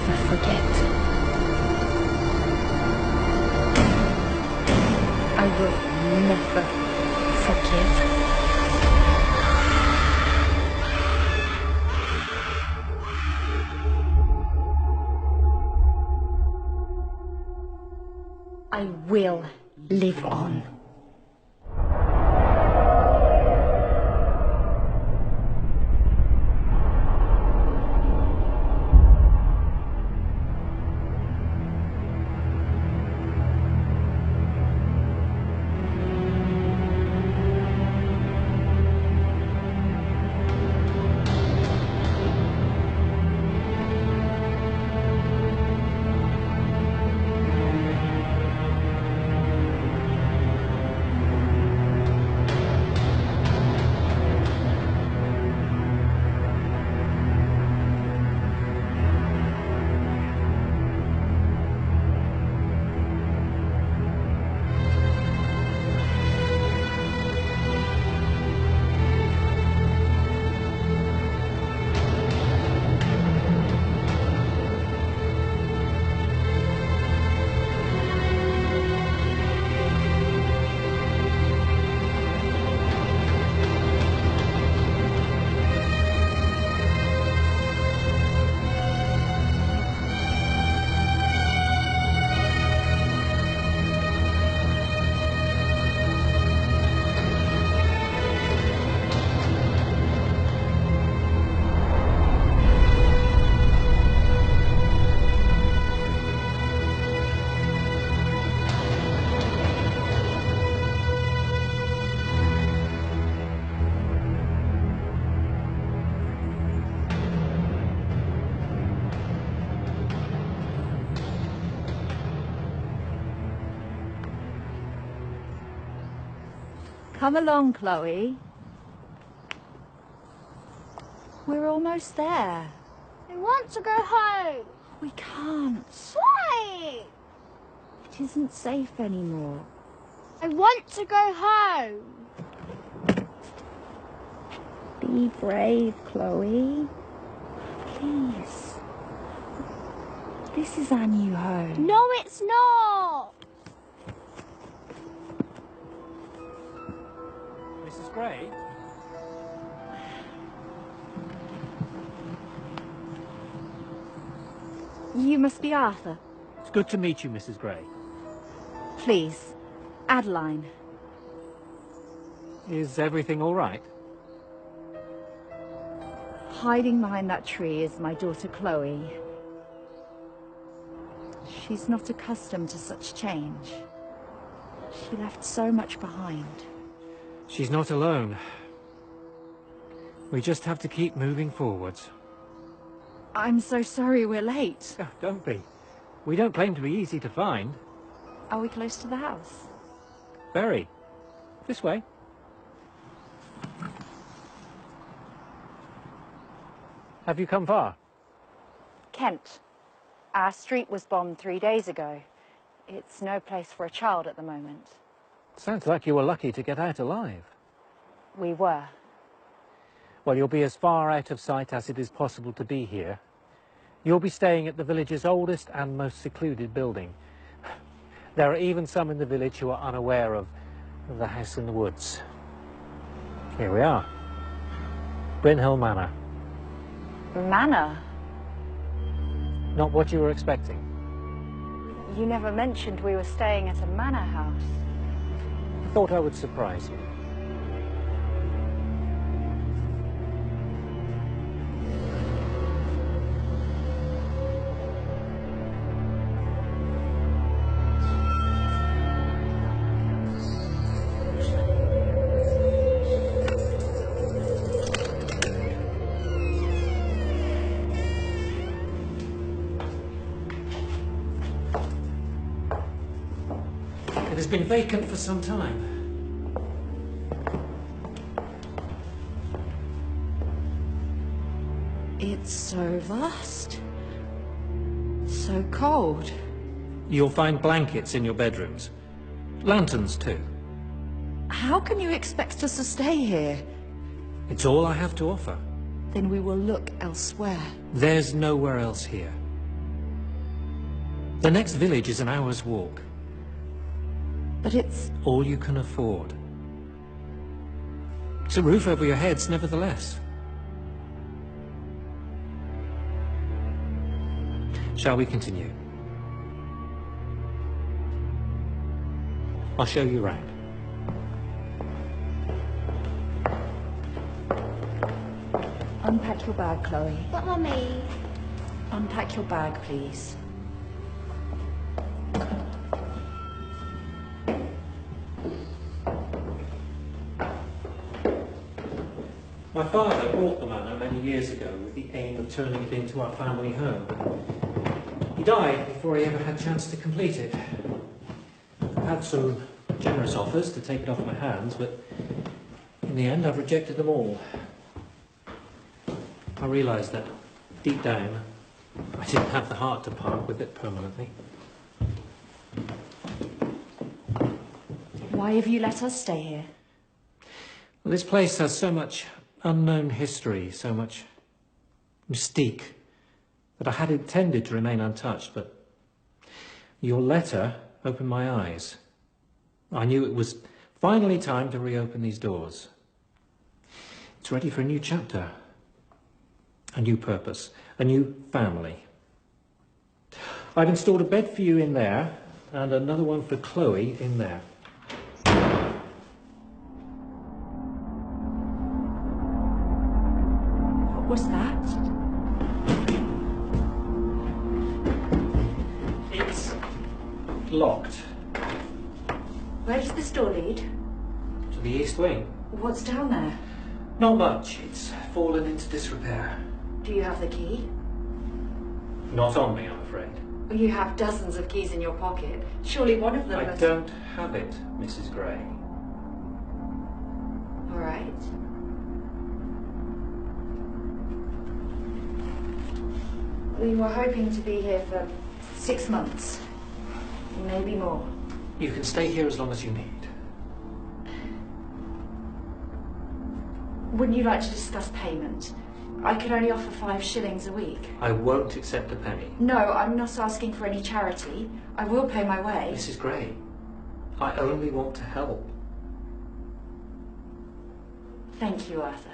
never forget. I will never forgive. I will live on. Come along, Chloe. We're almost there. I want to go home. We can't. Why? It isn't safe anymore. I want to go home. Be brave, Chloe. Please. This is our new home. No, it's not. Mrs. Gray? You must be Arthur. It's good to meet you, Mrs. Gray. Please, Adeline. Is everything all right? Hiding behind that tree is my daughter Chloe. She's not accustomed to such change. She left so much behind. She's not alone. We just have to keep moving forwards. I'm so sorry we're late. Oh, don't be. We don't claim to be easy to find. Are we close to the house? Very. This way. Have you come far? Kent. Our street was bombed 3 days ago. It's no place for a child at the moment. Sounds like you were lucky to get out alive. We were. Well, you'll be as far out of sight as it is possible to be here. You'll be staying at the village's oldest and most secluded building. There are even some in the village who are unaware of the house in the woods. Here we are. Brynhill Manor. Manor? Not what you were expecting. You never mentioned we were staying at a manor house. I thought I would surprise you. It has been vacant for some time. It's so vast. So cold. You'll find blankets in your bedrooms. Lanterns too. How can you expect us to stay here? It's all I have to offer. Then we will look elsewhere. There's nowhere else here. The next village is an hour's walk. But it's... All you can afford. It's a roof over your heads, nevertheless. Shall we continue? I'll show you around. Unpack your bag, Chloe. But Mummy, Unpack your bag, please. My father bought the manor many years ago with the aim of turning it into our family home. He died before he ever had a chance to complete it. I've had some generous offers to take it off my hands, but in the end I've rejected them all. I realised that deep down I didn't have the heart to part with it permanently. Why have you let us stay here? Well, this place has so much unknown history, so much mystique, that I had intended to remain untouched, but your letter opened my eyes. I knew it was finally time to reopen these doors. It's ready for a new chapter, a new purpose, a new family. I've installed a bed for you in there, and another one for Chloe in there. What was that? It's locked. Where does this door lead? To the east wing. What's down there? Not much. It's fallen into disrepair. Do you have the key? Not on me, I'm afraid. You have dozens of keys in your pocket. Surely one of them I must... don't have it, Mrs. Gray. All right. We were hoping to be here for 6 months. Maybe more. You can stay here as long as you need. Wouldn't you like to discuss payment? I could only offer 5 shillings a week. I won't accept a penny. No, I'm not asking for any charity. I will pay my way. Mrs. Gray, I only want to help. Thank you, Arthur.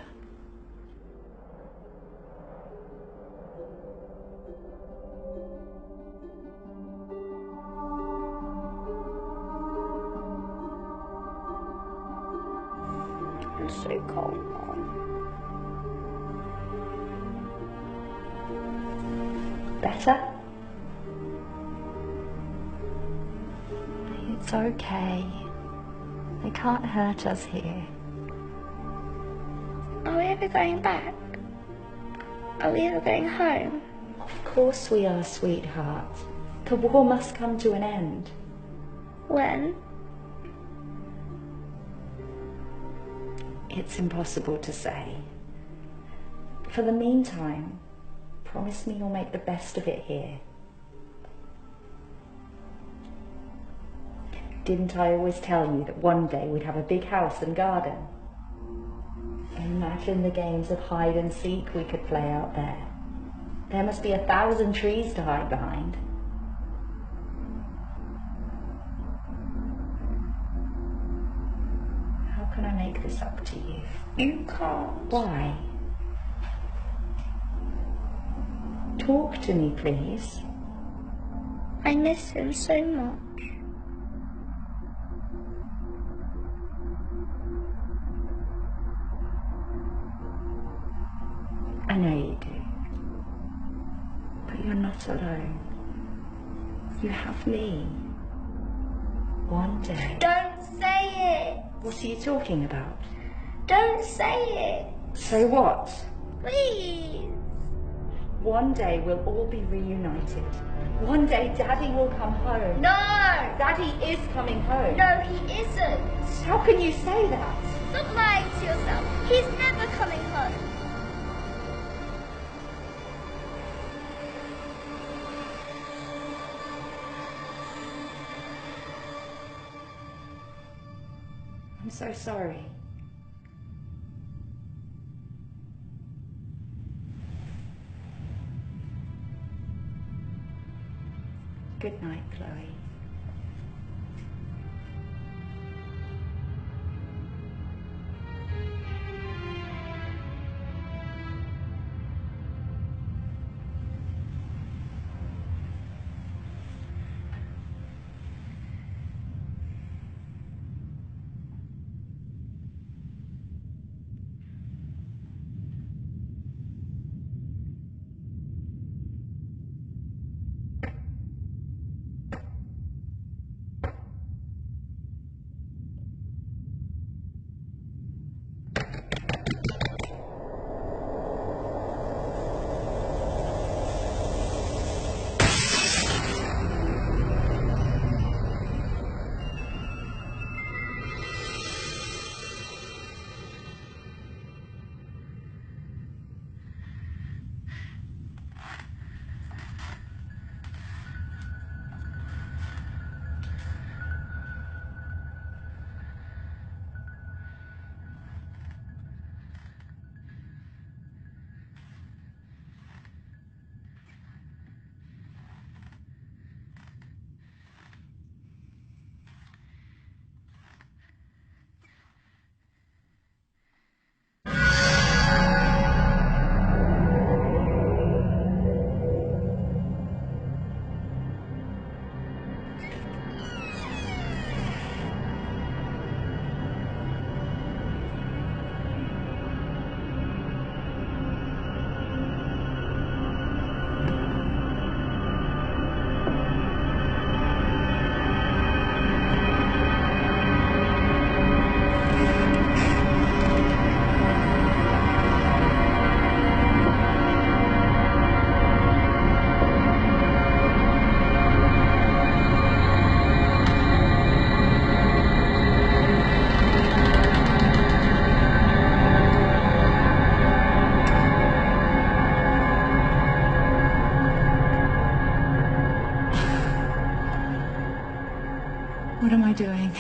I'm so cold, Mom. Better? It's okay. They can't hurt us here. Are we ever going back? Are we ever going home? Of course we are, sweetheart. The war must come to an end. When? It's impossible to say. For the meantime, promise me you'll make the best of it here. Didn't I always tell you that one day we'd have a big house and garden? Imagine the games of hide and seek we could play out there. There must be 1,000 trees to hide behind. How can I make this up to you? You can't. Why? Talk to me, please. I miss him so much. I know you do. But you're not alone. You have me. One day. Don't say it! What are you talking about? Don't say it! Say what? Please! One day we'll all be reunited. One day Daddy will come home. No! Daddy is coming home. No, he isn't! How can you say that? Stop lying to yourself. He's never coming home. I'm so sorry. Good night, Chloe. What am I doing?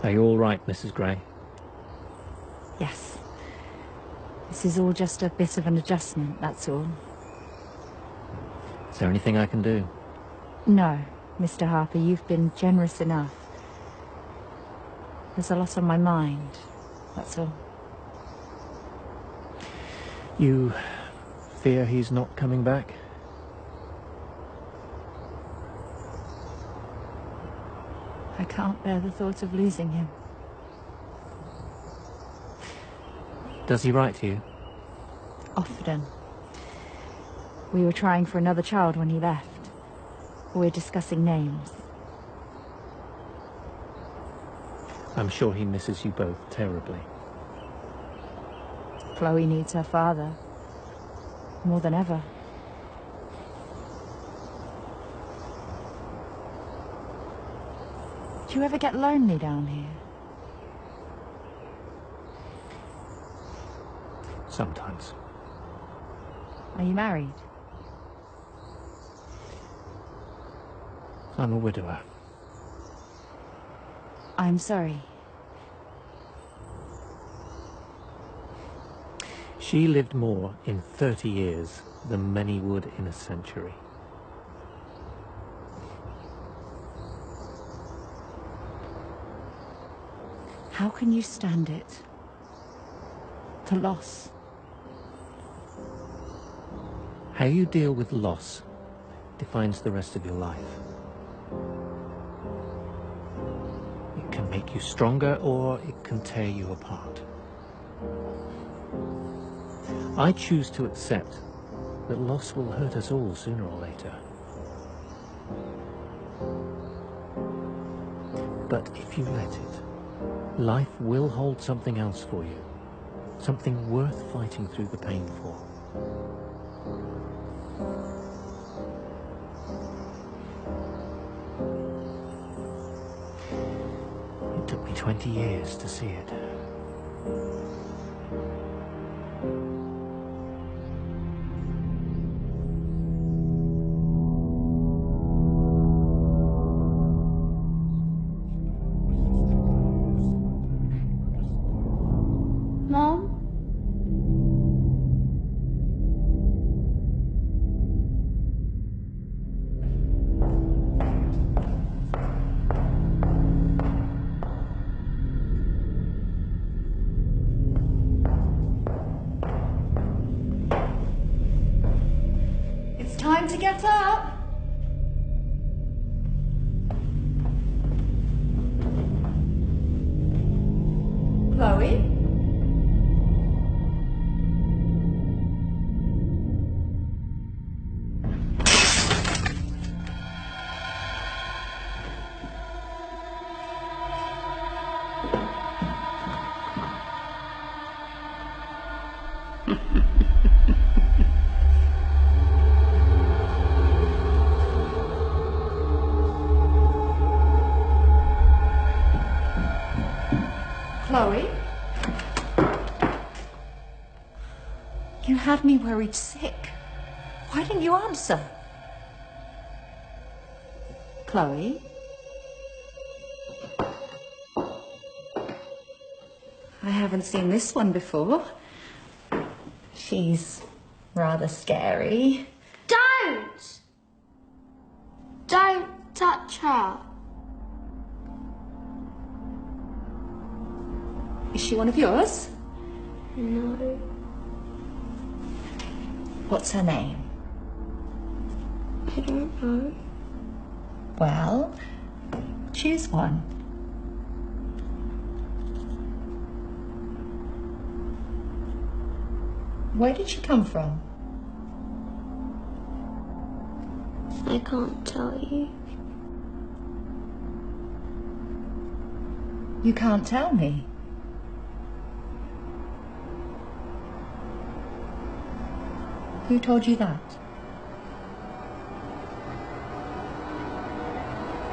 Are you all right, Mrs. Gray? Yes. This is all just a bit of an adjustment, that's all. Is there anything I can do? No, Mr. Harper, you've been generous enough. There's a lot on my mind, that's all. You fear he's not coming back? I can't bear the thought of losing him. Does he write to you? Often. We were trying for another child when he left. We're discussing names. I'm sure he misses you both terribly. Chloe needs her father. More than ever. Do you ever get lonely down here? Sometimes. Are you married? I'm a widower. I'm sorry. She lived more in 30 years than many would in a century. How can you stand it? The loss. How you deal with loss defines the rest of your life. It can make you stronger or it can tear you apart. I choose to accept that loss will hurt us all sooner or later. But if you let it, life will hold something else for you, something worth fighting through the pain for. It took me me 20 years to see it. Mom? It's time to get up. Chloe? Chloe? You had me worried sick. Why didn't you answer? Chloe? I haven't seen this one before. She's rather scary. Don't! Don't touch her. Is she one of yours? No. What's her name? I don't know. Well, choose one. Where did she come from? I can't tell you. You can't tell me. Who told you that?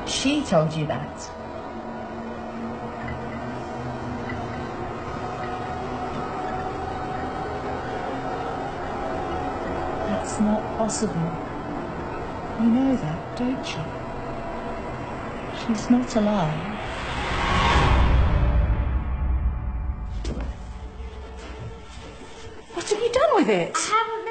She told you that. That's not possible. You know that, don't you? She's not alive. What have you done with it? I haven't moved.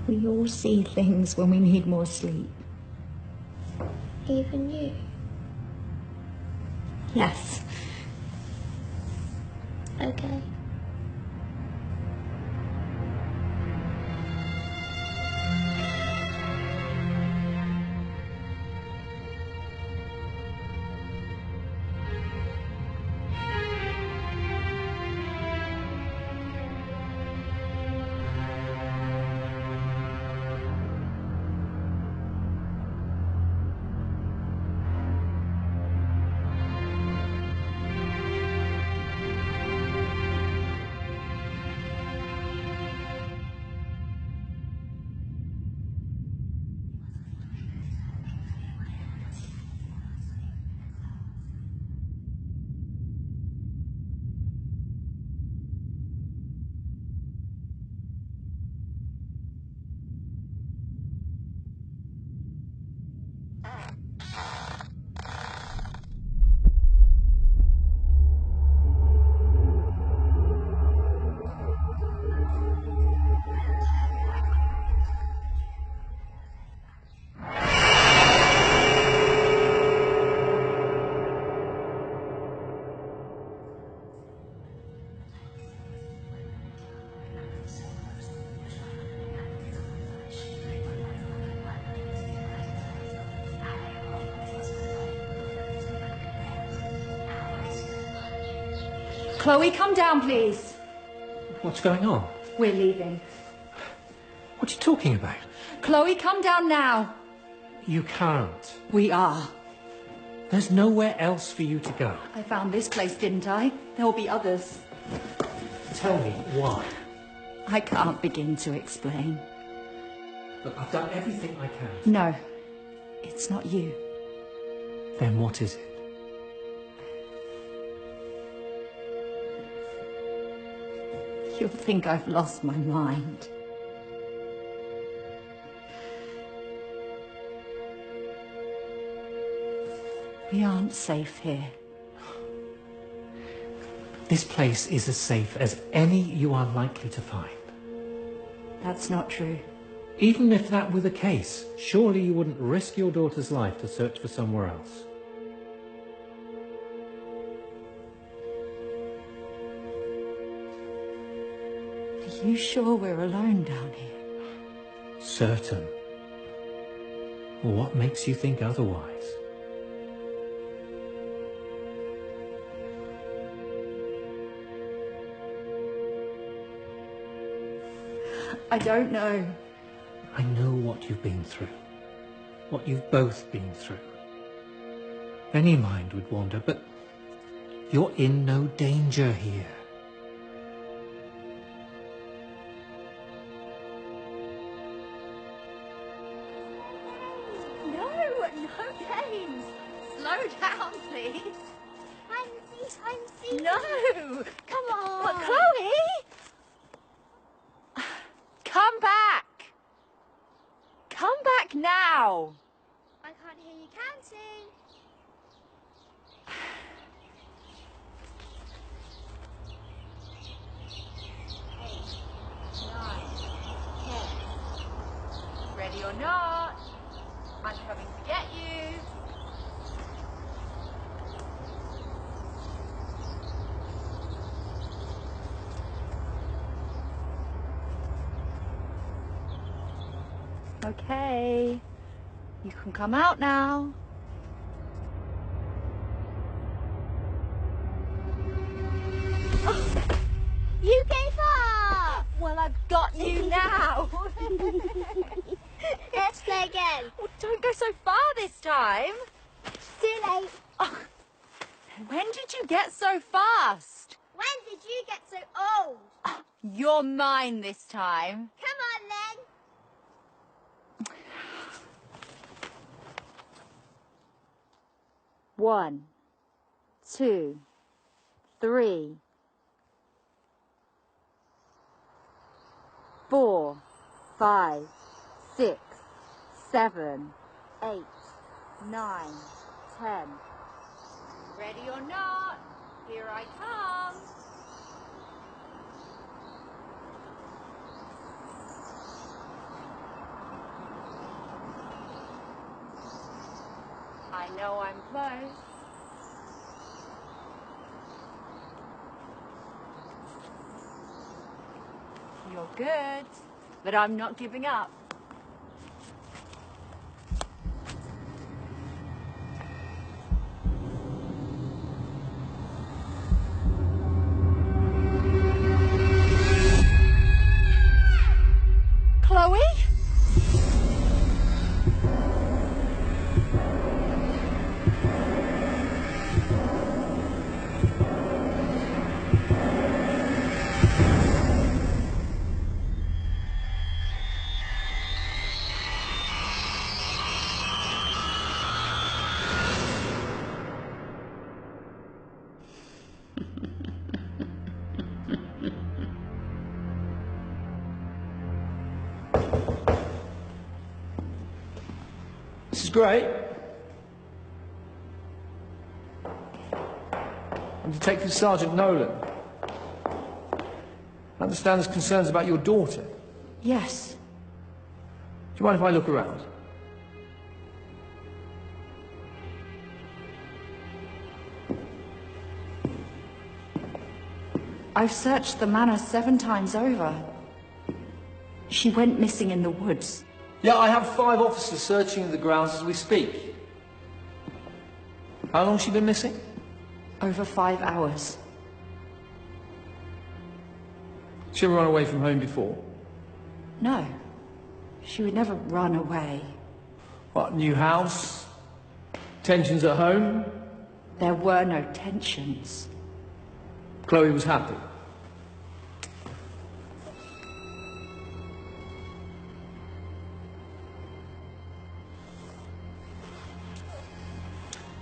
We all see things when we need more sleep. Even you. Yes. Okay. Chloe, come down, please. What's going on? We're leaving. What are you talking about? Chloe, come down now. You can't. We are. There's nowhere else for you to go. I found this place, didn't I? There will be others. Tell me why. I can't begin to explain. Look, I've done everything I can. No, it's not you. Then what is it? You'll think I've lost my mind. We aren't safe here. This place is as safe as any you are likely to find. That's not true. Even if that were the case, surely you wouldn't risk your daughter's life to search for somewhere else. Are you sure we're alone down here? Certain. What makes you think otherwise? I don't know. I know what you've been through. What you've both been through. Any mind would wander, but you're in no danger here. No, James. Slow down, please. I'm seeing. No. Come on. But Chloe! Come back. Come back now. I can't hear you counting. 8, 9, 10. Ready or not, I'm coming to get you. Okay, you can come out now. You gave up. Well, I've got you now. Let's play again. Well, don't go so far this time. Too late. Oh, when did you get so fast? When did you get so old? Oh, you're mine this time. Come on then. One, 2, 3, 4, 5, 6, 7, 8, 9, 10. Ready or not, here I come. I know I'm close. You're good, but I'm not giving up. Chloe? This is great. I'm Detective Sergeant Nolan. I understand there's concerns about your daughter. Do Yes. you mind if I look around? I've searched the manor 7 times over. She went missing in the woods. Yeah, I have 5 officers searching the grounds as we speak. How long has she been missing? Over 5 hours. She ever run away from home before? No. She would never run away. What, new house? Tensions at home? There were no tensions. Chloe was happy.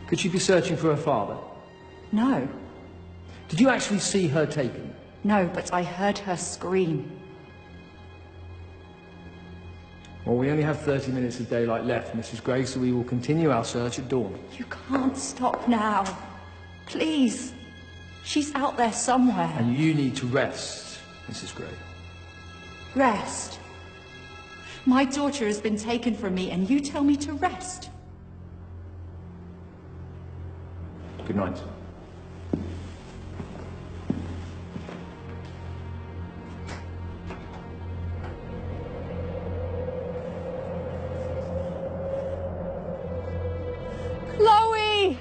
Could she be searching for her father? No. Did you actually see her taken? No, but I heard her scream. Well, we only have 30 minutes of daylight left, Mrs. Gray, so we will continue our search at dawn. You can't stop now. Please. She's out there somewhere. And you need to rest, Mrs. Gray. Rest. My daughter has been taken from me and you tell me to rest. Good night. Chloe!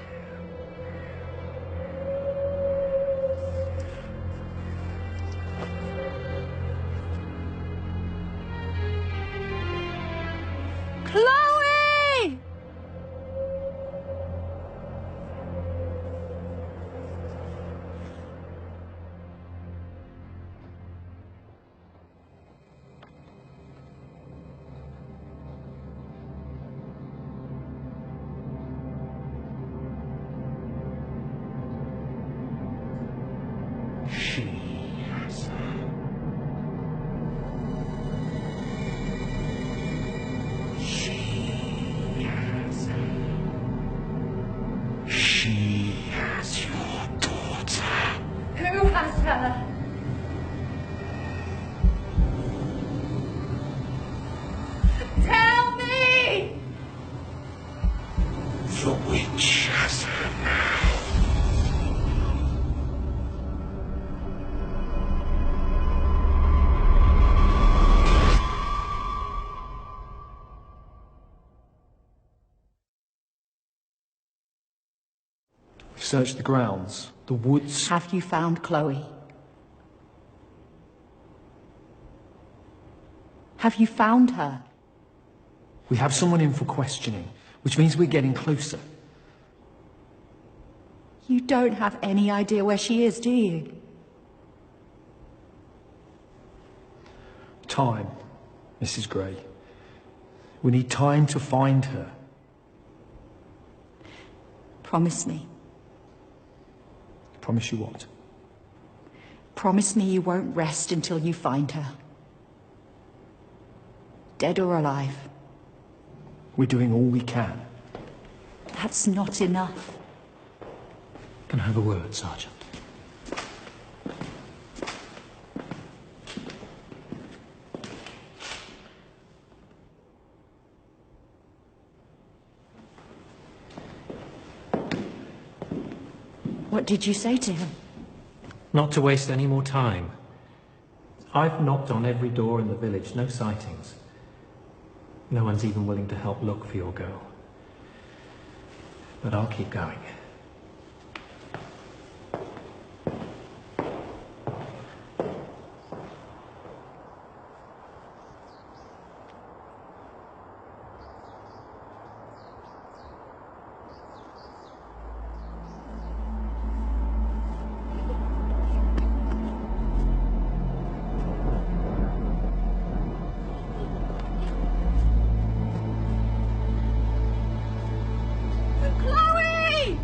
Chloe! Who has her? Tell me! The witch has her now. We've searched the grounds, the woods. Have you found Chloe? Have you found her? We have someone in for questioning, which means we're getting closer. You don't have any idea where she is, do you? Time, Mrs. Gray. We need time to find her. Promise me. Promise you what? Promise me you won't rest until you find her. Dead or alive. We're doing all we can. That's not enough. Can I have a word, Sergeant? What did you say to him? Not to waste any more time. I've knocked on every door in the village, no sightings. No one's even willing to help look for your girl. But I'll keep going. Chloe!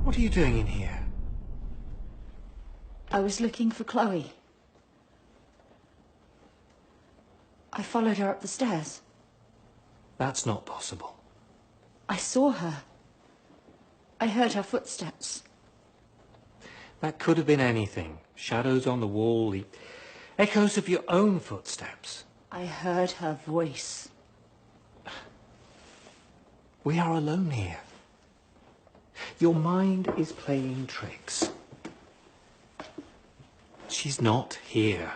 What are you doing in here? I was looking for Chloe. I followed her up the stairs. That's not possible. I saw her. I heard her footsteps. That could have been anything. Shadows on the wall, the echoes of your own footsteps. I heard her voice. We are alone here. Your mind is playing tricks. She's not here.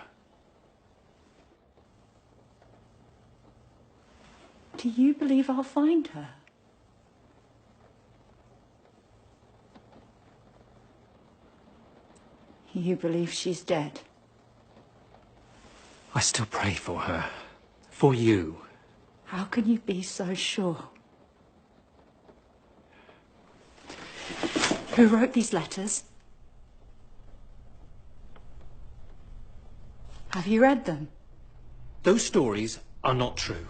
Do you believe I'll find her? You believe she's dead? I still pray for her. For you. How can you be so sure? Who wrote these letters? Have you read them? Those stories are not true.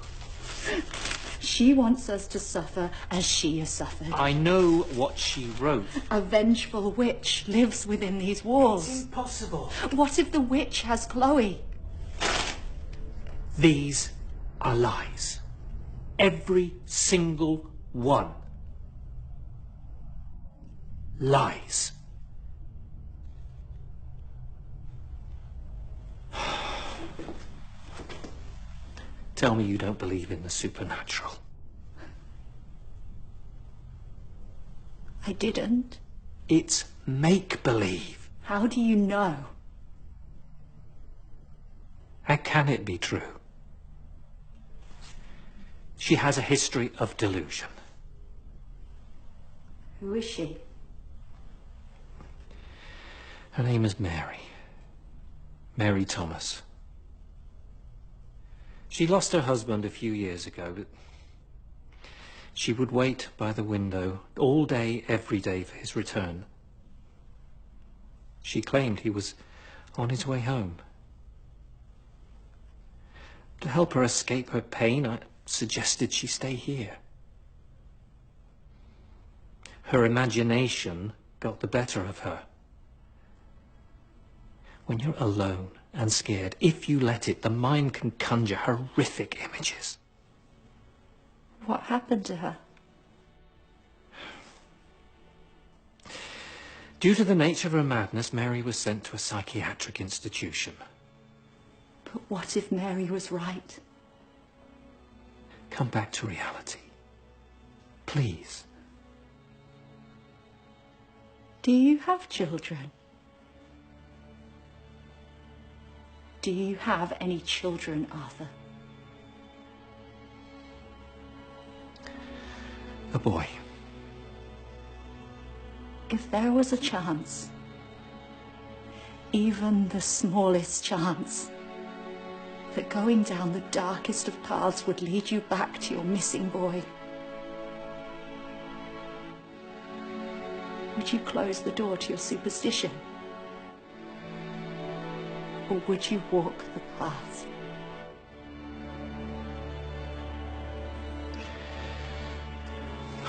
She wants us to suffer as she has suffered. I know what she wrote. A vengeful witch lives within these walls. Impossible. What if the witch has Chloe? These are lies. Every single one. Lies. Tell me you don't believe in the supernatural. I didn't. It's make-believe. How do you know? How can it be true? She has a history of delusion. Who is she? Her name is Mary. Mary Thomas. She lost her husband a few years ago, but she would wait by the window all day, every day for his return. She claimed he was on his way home. To help her escape her pain, I suggested she stay here. Her imagination got the better of her. When you're alone and scared, if you let it, the mind can conjure horrific images. What happened to her? Due to the nature of her madness, Mary was sent to a psychiatric institution. But what if Mary was right? Come back to reality. Please. Do you have children? Do you have any children, Arthur? A boy. If there was a chance, even the smallest chance, that going down the darkest of paths would lead you back to your missing boy, would you close the door to your superstition? Or would you walk the path?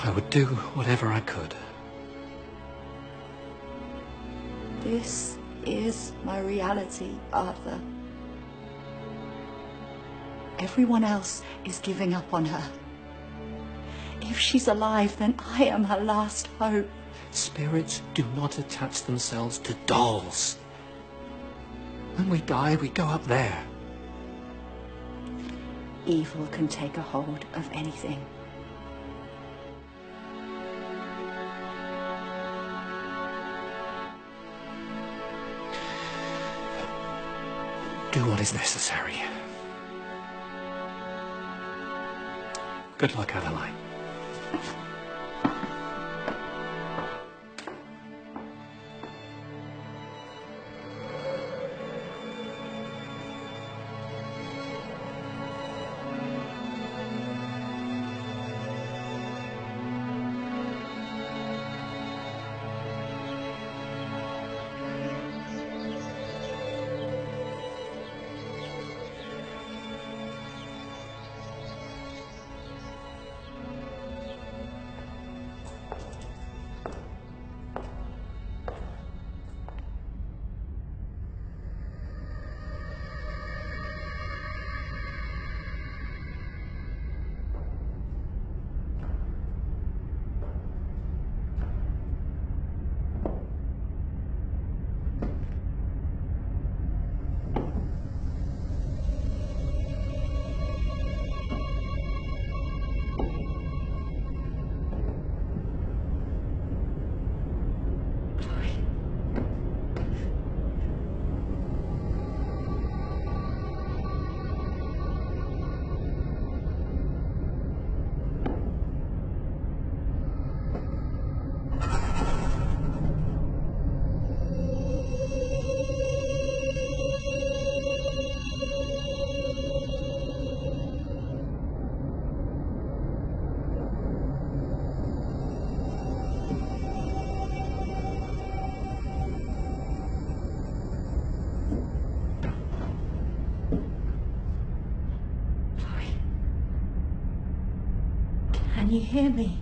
I would do whatever I could. This is my reality, Arthur. Everyone else is giving up on her. If she's alive, then I am her last hope. Spirits do not attach themselves to dolls. When we die, we go up there. Evil can take a hold of anything. Do what is necessary. Good luck, Adeline. you hear me?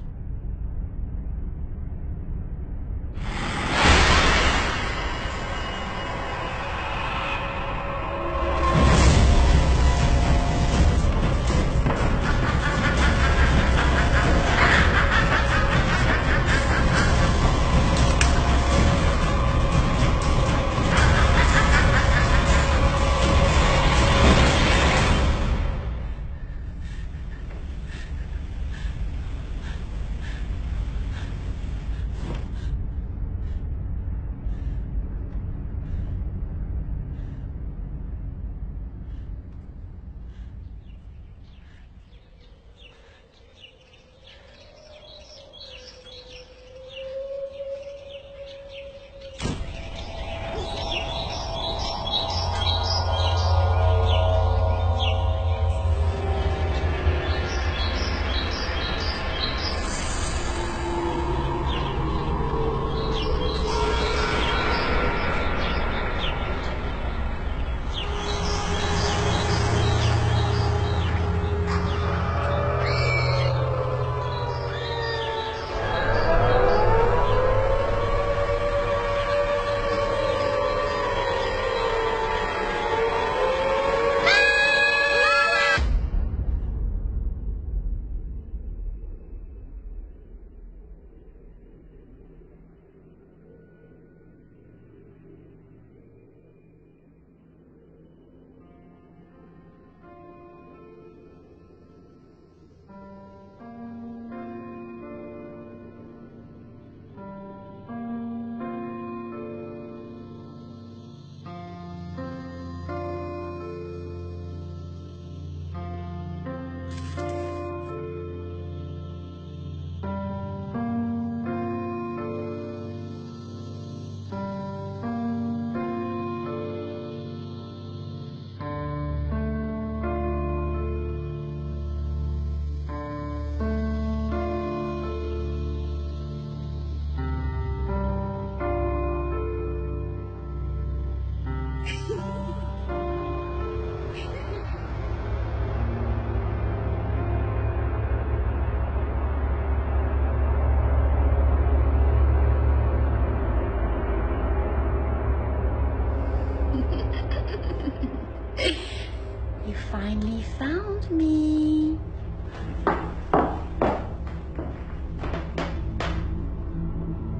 You finally found me.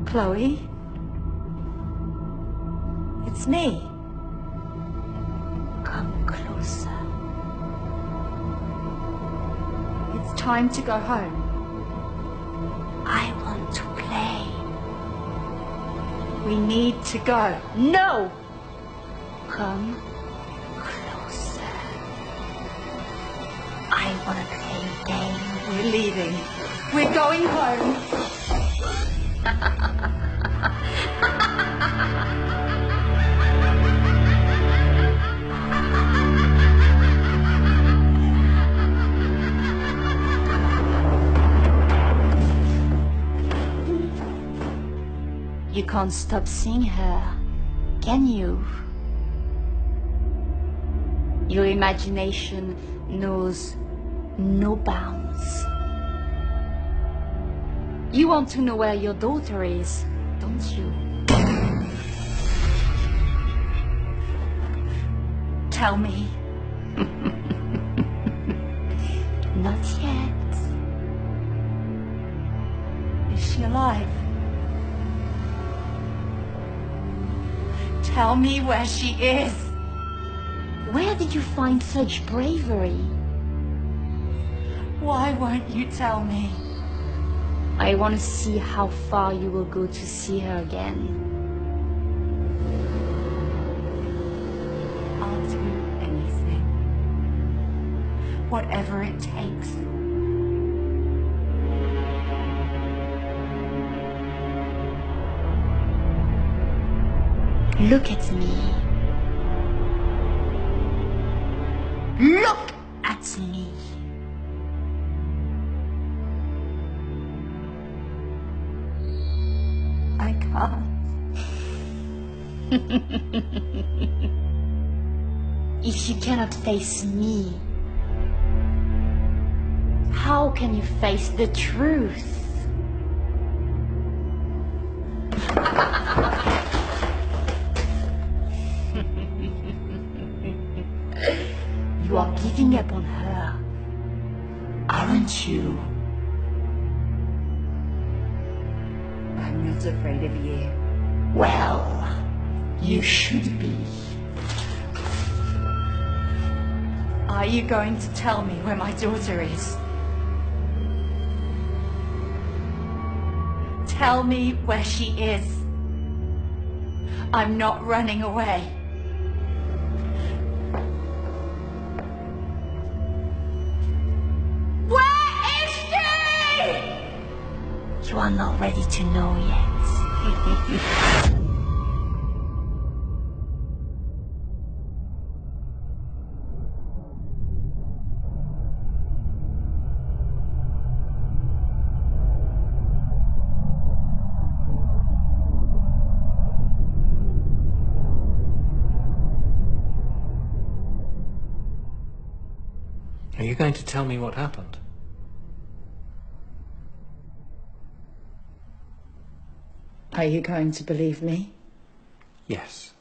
Chloe? It's me. Come closer. It's time to go home. I want to play. We need to go. No! Come closer. I want to play a game. We're leaving. We're going home. You can't stop seeing her, can you? Your imagination knows no bounds. You want to know where your daughter is, don't you? Tell me. Not yet. Is she alive? Tell me where she is. Where did you find such bravery? Why won't you tell me? I want to see how far you will go to see her again. I'll do anything. Whatever it takes. Look at me. Look at me. I can't. If you cannot face me, how How can you face the truth? You are giving up on her, aren't you? I'm not afraid of you. Well, you should be. Are you going to tell me where my daughter is? Tell me where she is. I'm not running away. Where is she? You are not ready to know yet. Are you going to tell me what happened? Are you going to believe me? Yes.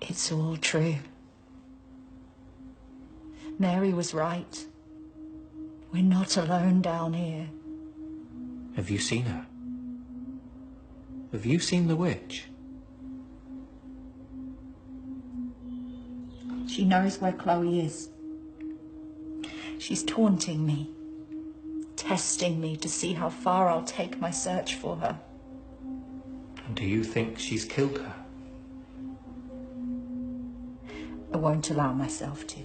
It's all true. Mary was right. We're not alone down here. Have you seen her? Have you seen the witch? She knows where Chloe is. She's taunting me, testing me to see how far I'll take my search for her. And do you think she's killed her? I won't allow myself to.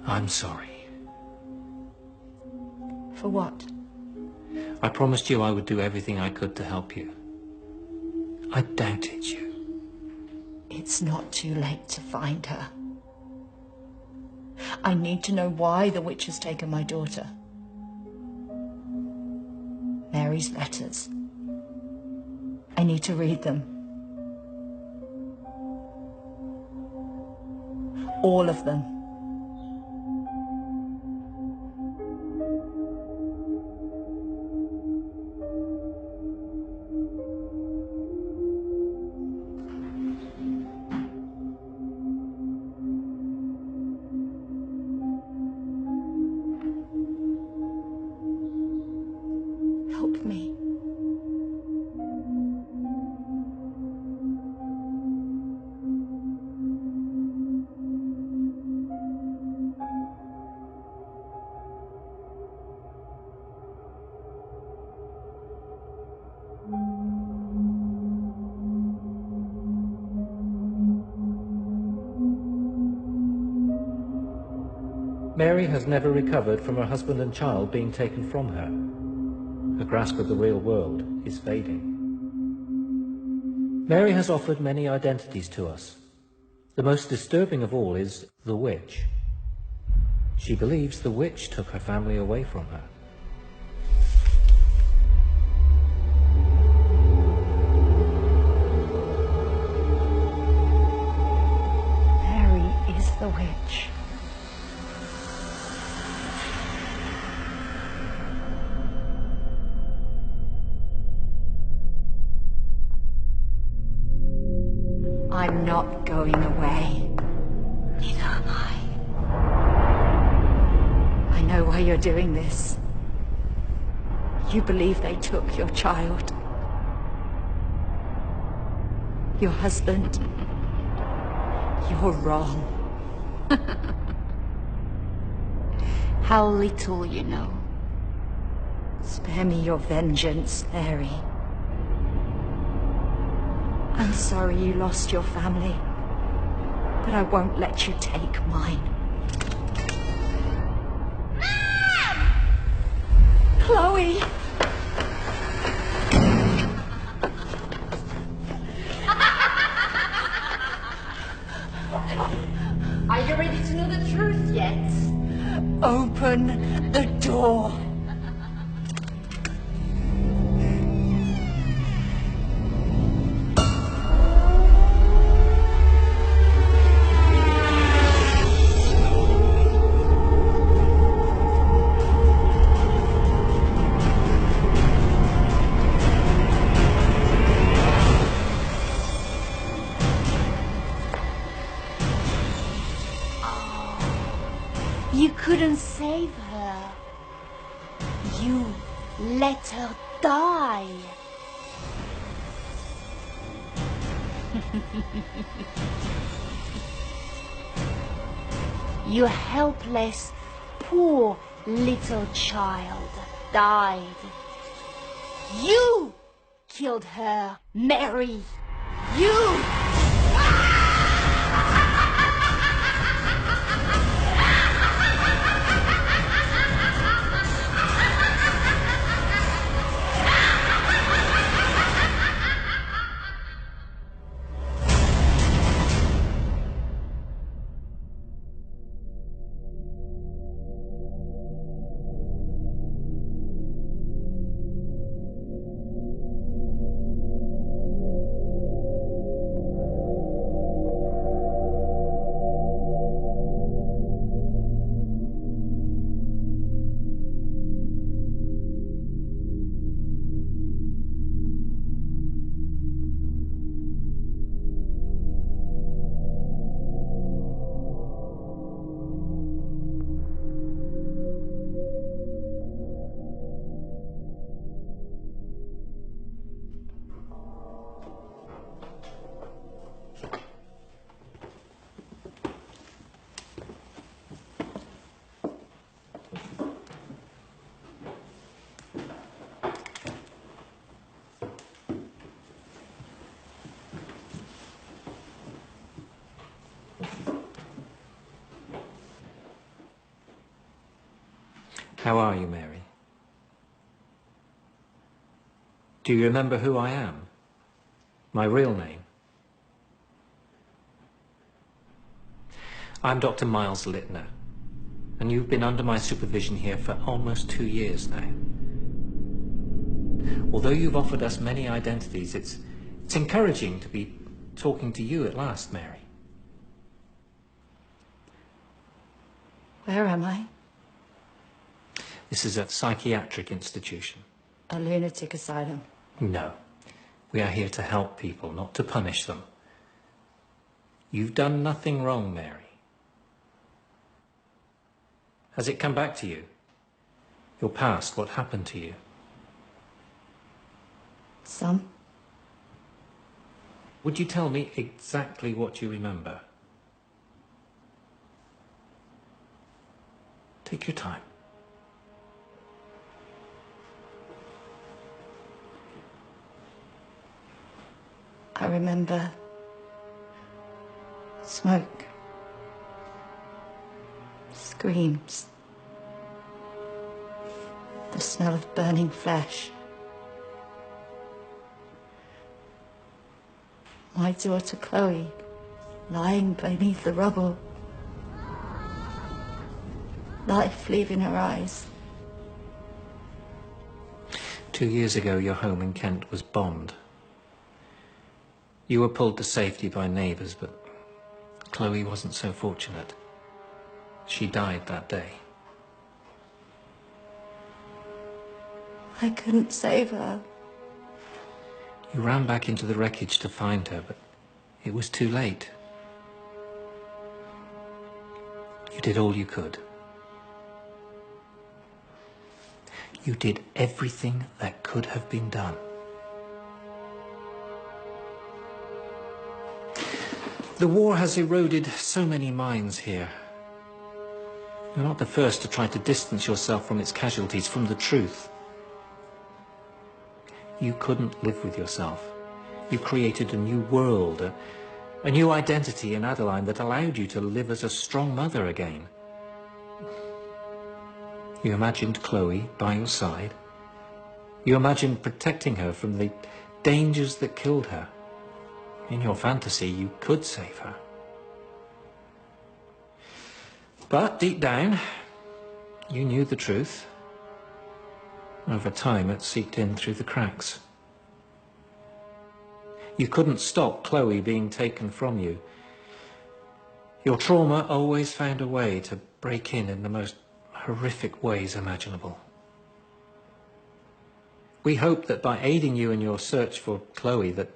I'm sorry. For what? I promised you I would do everything I could to help you. I doubted you. It's not too late to find her. I need to know why the witch has taken my daughter. Mary's letters. I need to read them. All of them. Help me. Mary has never recovered from her husband and child being taken from her. Her grasp of the real world is fading. Mary has offered many identities to us. The most disturbing of all is the witch. She believes the witch took her family away from her. Mary is the witch. I'm not going away. Neither am I. I know why you're doing this. You believe they took your child. Your husband. You're wrong. How little you know. Spare me your vengeance, Mary. I'm sorry you lost your family, but I won't let you take mine. Mom! Chloe! Are you ready to know the truth yet? Open the door. You couldn't save her. You let her die. Your helpless, poor little child died. You killed her, Mary. You! How are you, Mary? Do you remember who I am? My real name? I'm Dr. Miles Littner, and you've been under my supervision here for almost 2 years now. Although you've offered us many identities, it's encouraging to be talking to you at last, Mary. Where am I? This is a psychiatric institution. A lunatic asylum. No. We are here to help people, not to punish them. You've done nothing wrong, Mary. Has it come back to you? Your past, what happened to you? Some. Would you tell me exactly what you remember? Take your time. I remember smoke, screams, the smell of burning flesh. My daughter Chloe lying beneath the rubble, life leaving her eyes. 2 years ago, your home in Kent was bombed. You were pulled to safety by neighbours, but Chloe wasn't so fortunate. She died that day. I couldn't save her. You ran back into the wreckage to find her, but it was too late. You did all you could. You did everything that could have been done. The war has eroded so many minds here. You're not the first to try to distance yourself from its casualties, from the truth. You couldn't live with yourself. You created a new world, a new identity in Adeline that allowed you to live as a strong mother again. You imagined Chloe by your side. You imagined protecting her from the dangers that killed her. In your fantasy, you could save her. But deep down, you knew the truth. Over time, it seeped in through the cracks. You couldn't stop Chloe being taken from you. Your trauma always found a way to break in the most horrific ways imaginable. We hoped that by aiding you in your search for Chloe, that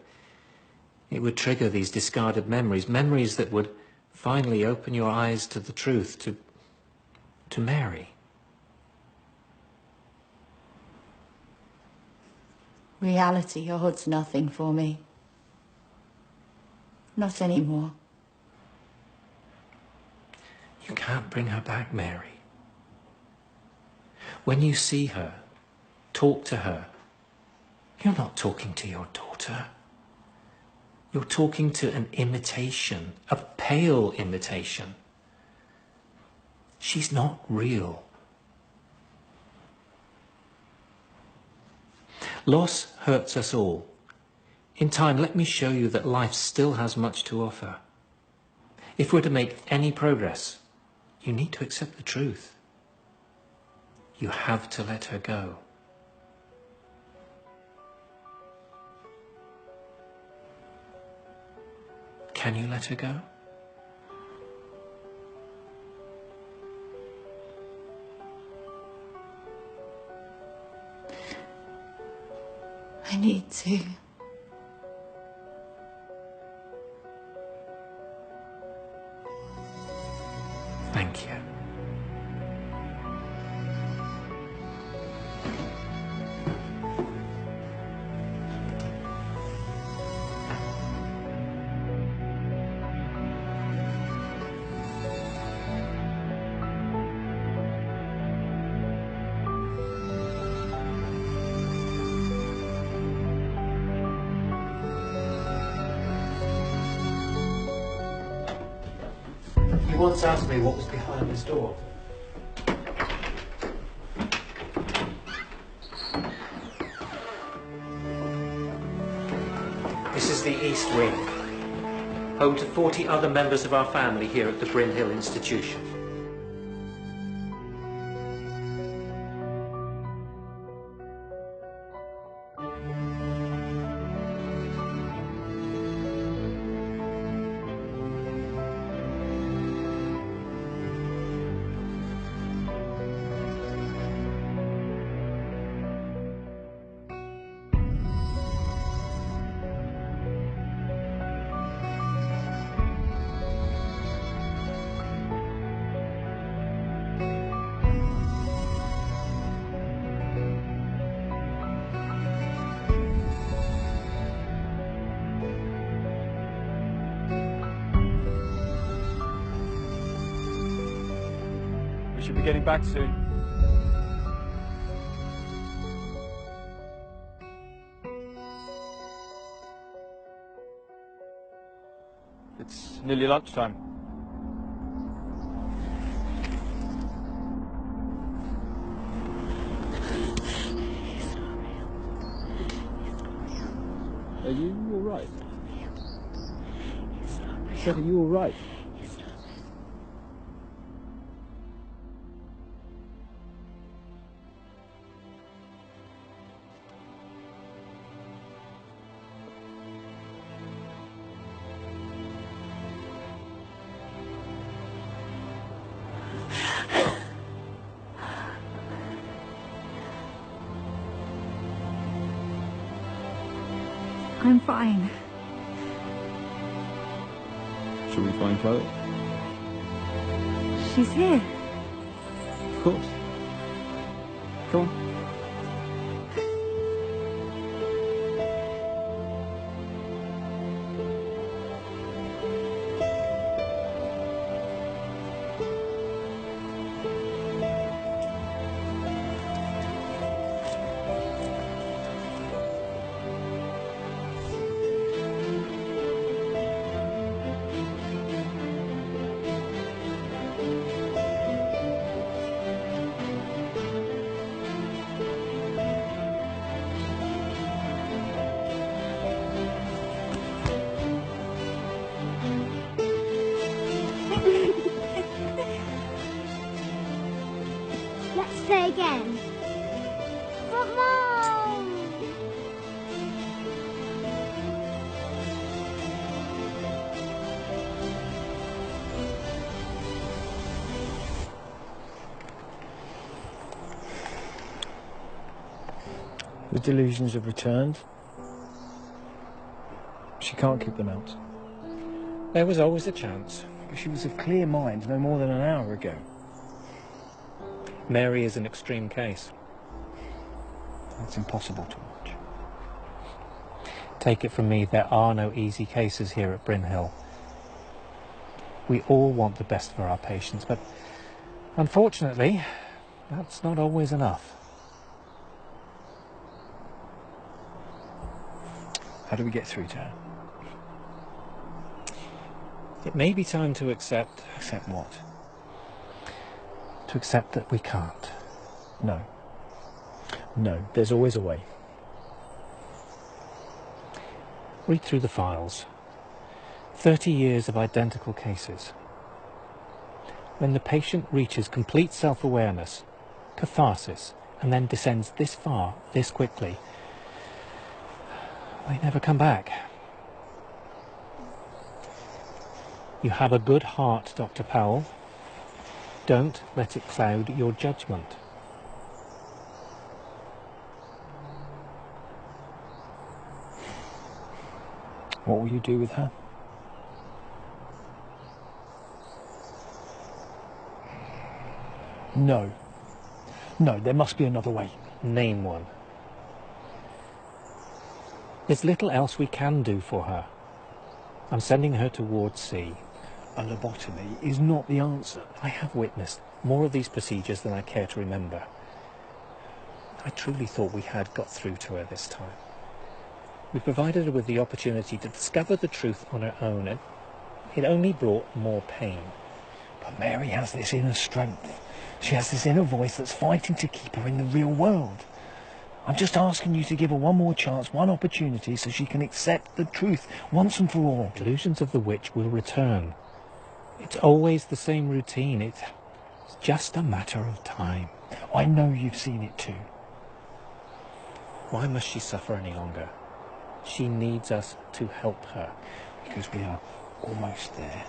it would trigger these discarded memories, memories that would finally open your eyes to the truth, to Mary. Reality holds nothing for me. Not anymore. You can't bring her back, Mary. When you see her, talk to her, you're not talking to your daughter. You're talking to an imitation, a pale imitation. She's not real. Loss hurts us all. In time, let me show you that life still has much to offer. If we're to make any progress, you need to accept the truth. You have to let her go. Can you let her go? I need to. Thank you. You once asked me what was behind this door. This is the East Wing, home to 40 other members of our family here at the Bryn Hill Institution. We should be getting back soon. It's nearly lunchtime. Are you all right? Are you all right? I'm fine. Shall we find Chloe? She's here. Of course. Come on. Let's play again. But Mom! The delusions have returned. She can't keep them out. There was always a chance. But she was of clear mind no more than an hour ago. Mary is an extreme case. It's impossible to watch. Take it from me, there are no easy cases here at Bryn Hill. We all want the best for our patients, but unfortunately, that's not always enough. How do we get through to her? It may be time to accept... Accept what? To accept that we can't. No. No, there's always a way. Read through the files. 30 years of identical cases. When the patient reaches complete self-awareness, catharsis, and then descends this far, this quickly, they never come back. You have a good heart, Dr. Powell. Don't let it cloud your judgment. What will you do with her? No. No, there must be another way. Name one. There's little else we can do for her. I'm sending her to Ward C. A lobotomy is not the answer. I have witnessed more of these procedures than I care to remember. I truly thought we had got through to her this time. We provided her with the opportunity to discover the truth on her own, and it only brought more pain. But Mary has this inner strength. She has this inner voice that's fighting to keep her in the real world. I'm just asking you to give her one more chance, one opportunity, so she can accept the truth once and for all. Delusions of the witch will return. It's always the same routine. It's just a matter of time. I know you've seen it too. Why must she suffer any longer? She needs us to help her. Because we are almost there.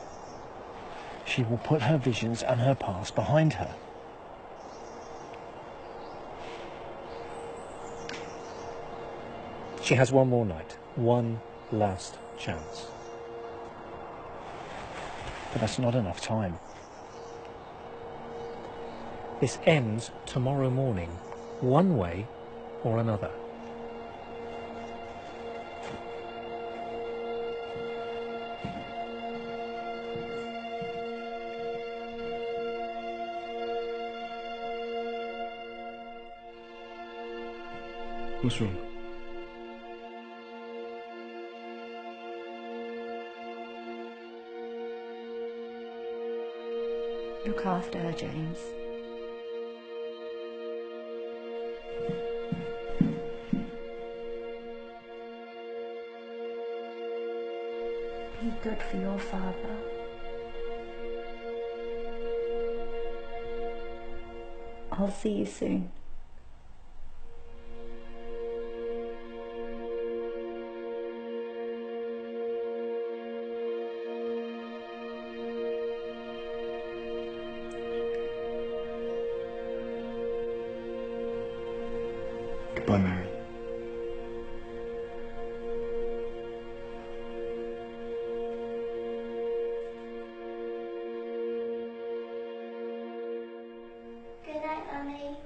She will put her visions and her past behind her. She has one more night. One last chance. But that's not enough time. This ends tomorrow morning, one way or another. What's wrong? Look after her, James. Be good for your father. I'll see you soon. Goodbye, Mary. Good night, Mummy.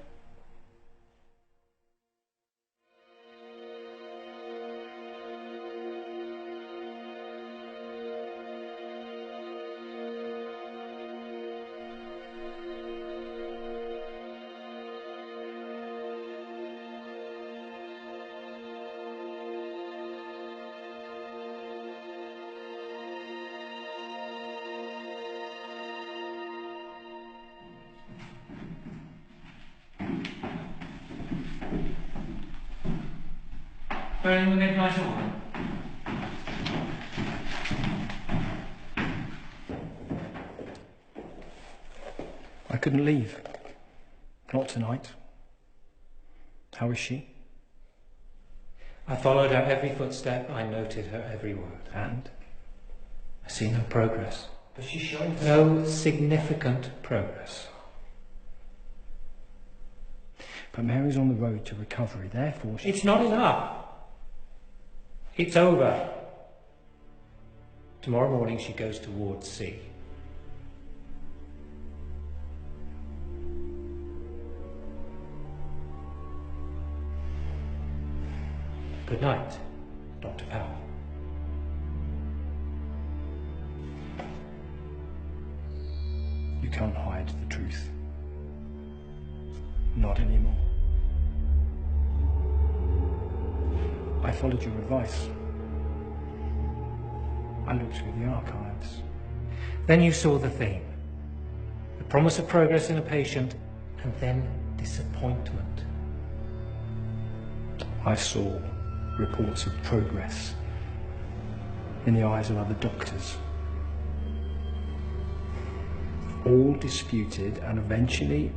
Burning the midnight oil. I couldn't leave. Not tonight. How is she? I followed her every footstep, I noted her every word. And? I see no progress. But she's showing No significant progress. But Mary's on the road to recovery, therefore she... It's not enough. It's over. Tomorrow morning she goes to Ward C. Good night, Dr. Powell. You can't hide the truth. Not anymore. I followed your advice. I looked through the archives. Then you saw the theme. The promise of progress in a patient, and then disappointment. I saw reports of progress in the eyes of other doctors. All disputed and eventually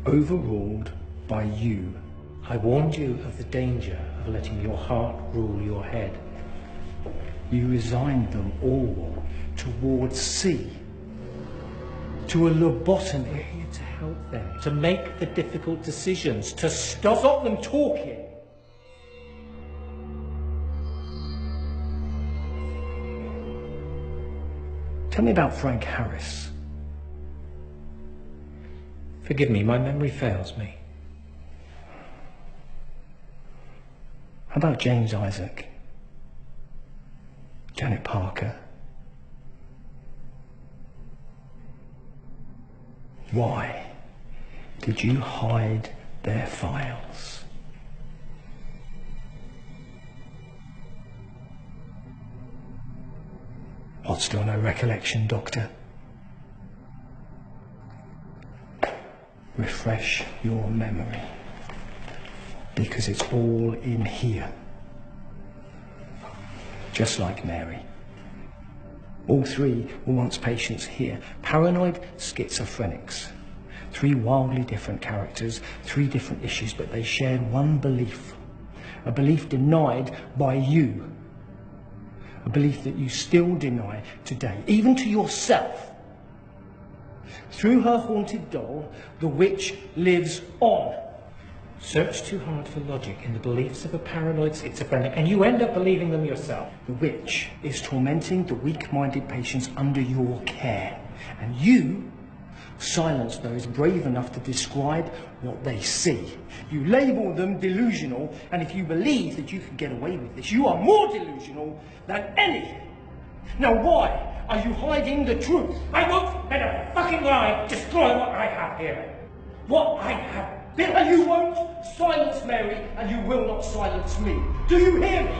overruled by you. I warned you of the danger of letting your heart rule your head. You resigned them all towards C, to a lobotomy. We're here to help them, to make the difficult decisions, to stop them talking. Tell me about Frank Harris. Forgive me, my memory fails me. How about James Isaac? Janet Parker? Why did you hide their files? What, still no recollection, Doctor? Refresh your memory, because it's all in here. Just like Mary. All three were once patients here. Paranoid schizophrenics. Three wildly different characters, three different issues, but they shared one belief. A belief denied by you. A belief that you still deny today, even to yourself. Through her haunted doll, the witch lives on. Search too hard for logic in the beliefs of a paranoid schizophrenic, and you end up believing them yourself. The witch is tormenting the weak-minded patients under your care, and you silence those brave enough to describe what they see. You label them delusional, and if you believe that you can get away with this, you are more delusional than any. Now why are you hiding the truth? I won't let a fucking lie destroy what I have here. What I have built. And you won't silence Mary, and you will not silence me. Do you hear me?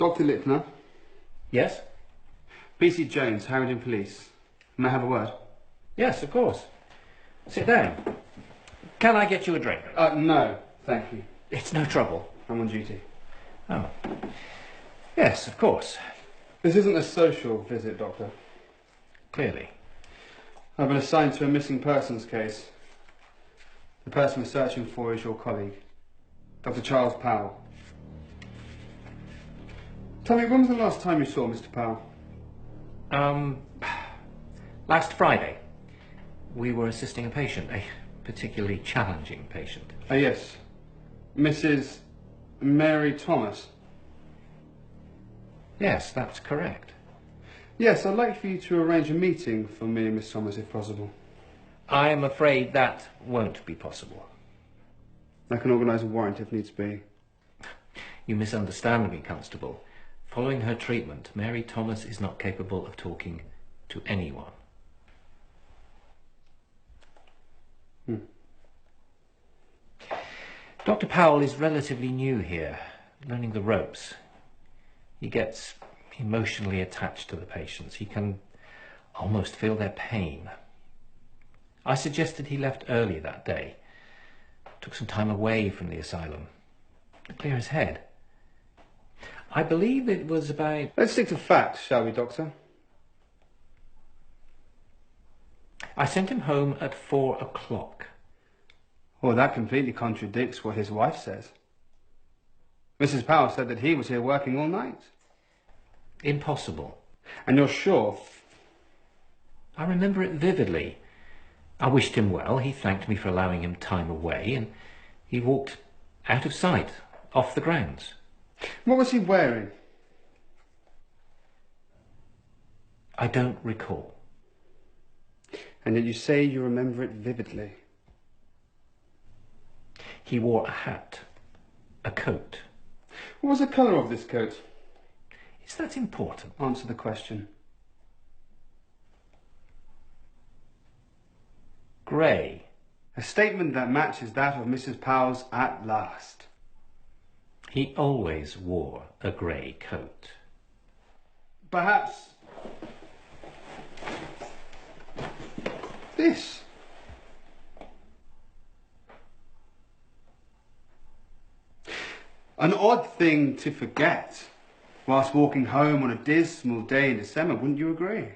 Dr. Lipner. Yes? PC Jones, Harrington Police. May I have a word? Yes, of course. Sit down. Can I get you a drink? No, thank you. It's no trouble. I'm on duty. Oh. Yes, of course. This isn't a social visit, Doctor. Clearly. I've been assigned to a missing persons case. The person we're searching for is your colleague, Dr. Charles Powell. Tell me, when was the last time you saw Mr. Powell? Last Friday. We were assisting a patient, a particularly challenging patient. Yes. Mrs. Mary Thomas. Yes, that's correct. Yes, I'd like for you to arrange a meeting for me and Miss Thomas, if possible. I'm afraid that won't be possible. I can organise a warrant if needs be. You misunderstand me, Constable. Following her treatment, Mary Thomas is not capable of talking to anyone. Dr. Powell is relatively new here, learning the ropes. He gets emotionally attached to the patients. He can almost feel their pain. I suggested he left early that day. Took some time away from the asylum to clear his head. I believe it was about... Let's stick to facts, shall we, Doctor? I sent him home at 4 o'clock. Well, that completely contradicts what his wife says. Mrs. Powell said that he was here working all night. Impossible. And you're sure? I remember it vividly. I wished him well. He thanked me for allowing him time away, and he walked out of sight, off the grounds. What was he wearing? I don't recall. And yet you say you remember it vividly. He wore a hat, a coat. What was the colour of this coat? Is that important? Answer the question. Grey. A statement that matches that of Mrs. Powell's at last. He always wore a grey coat. Perhaps... this. An odd thing to forget whilst walking home on a dismal day in December, wouldn't you agree?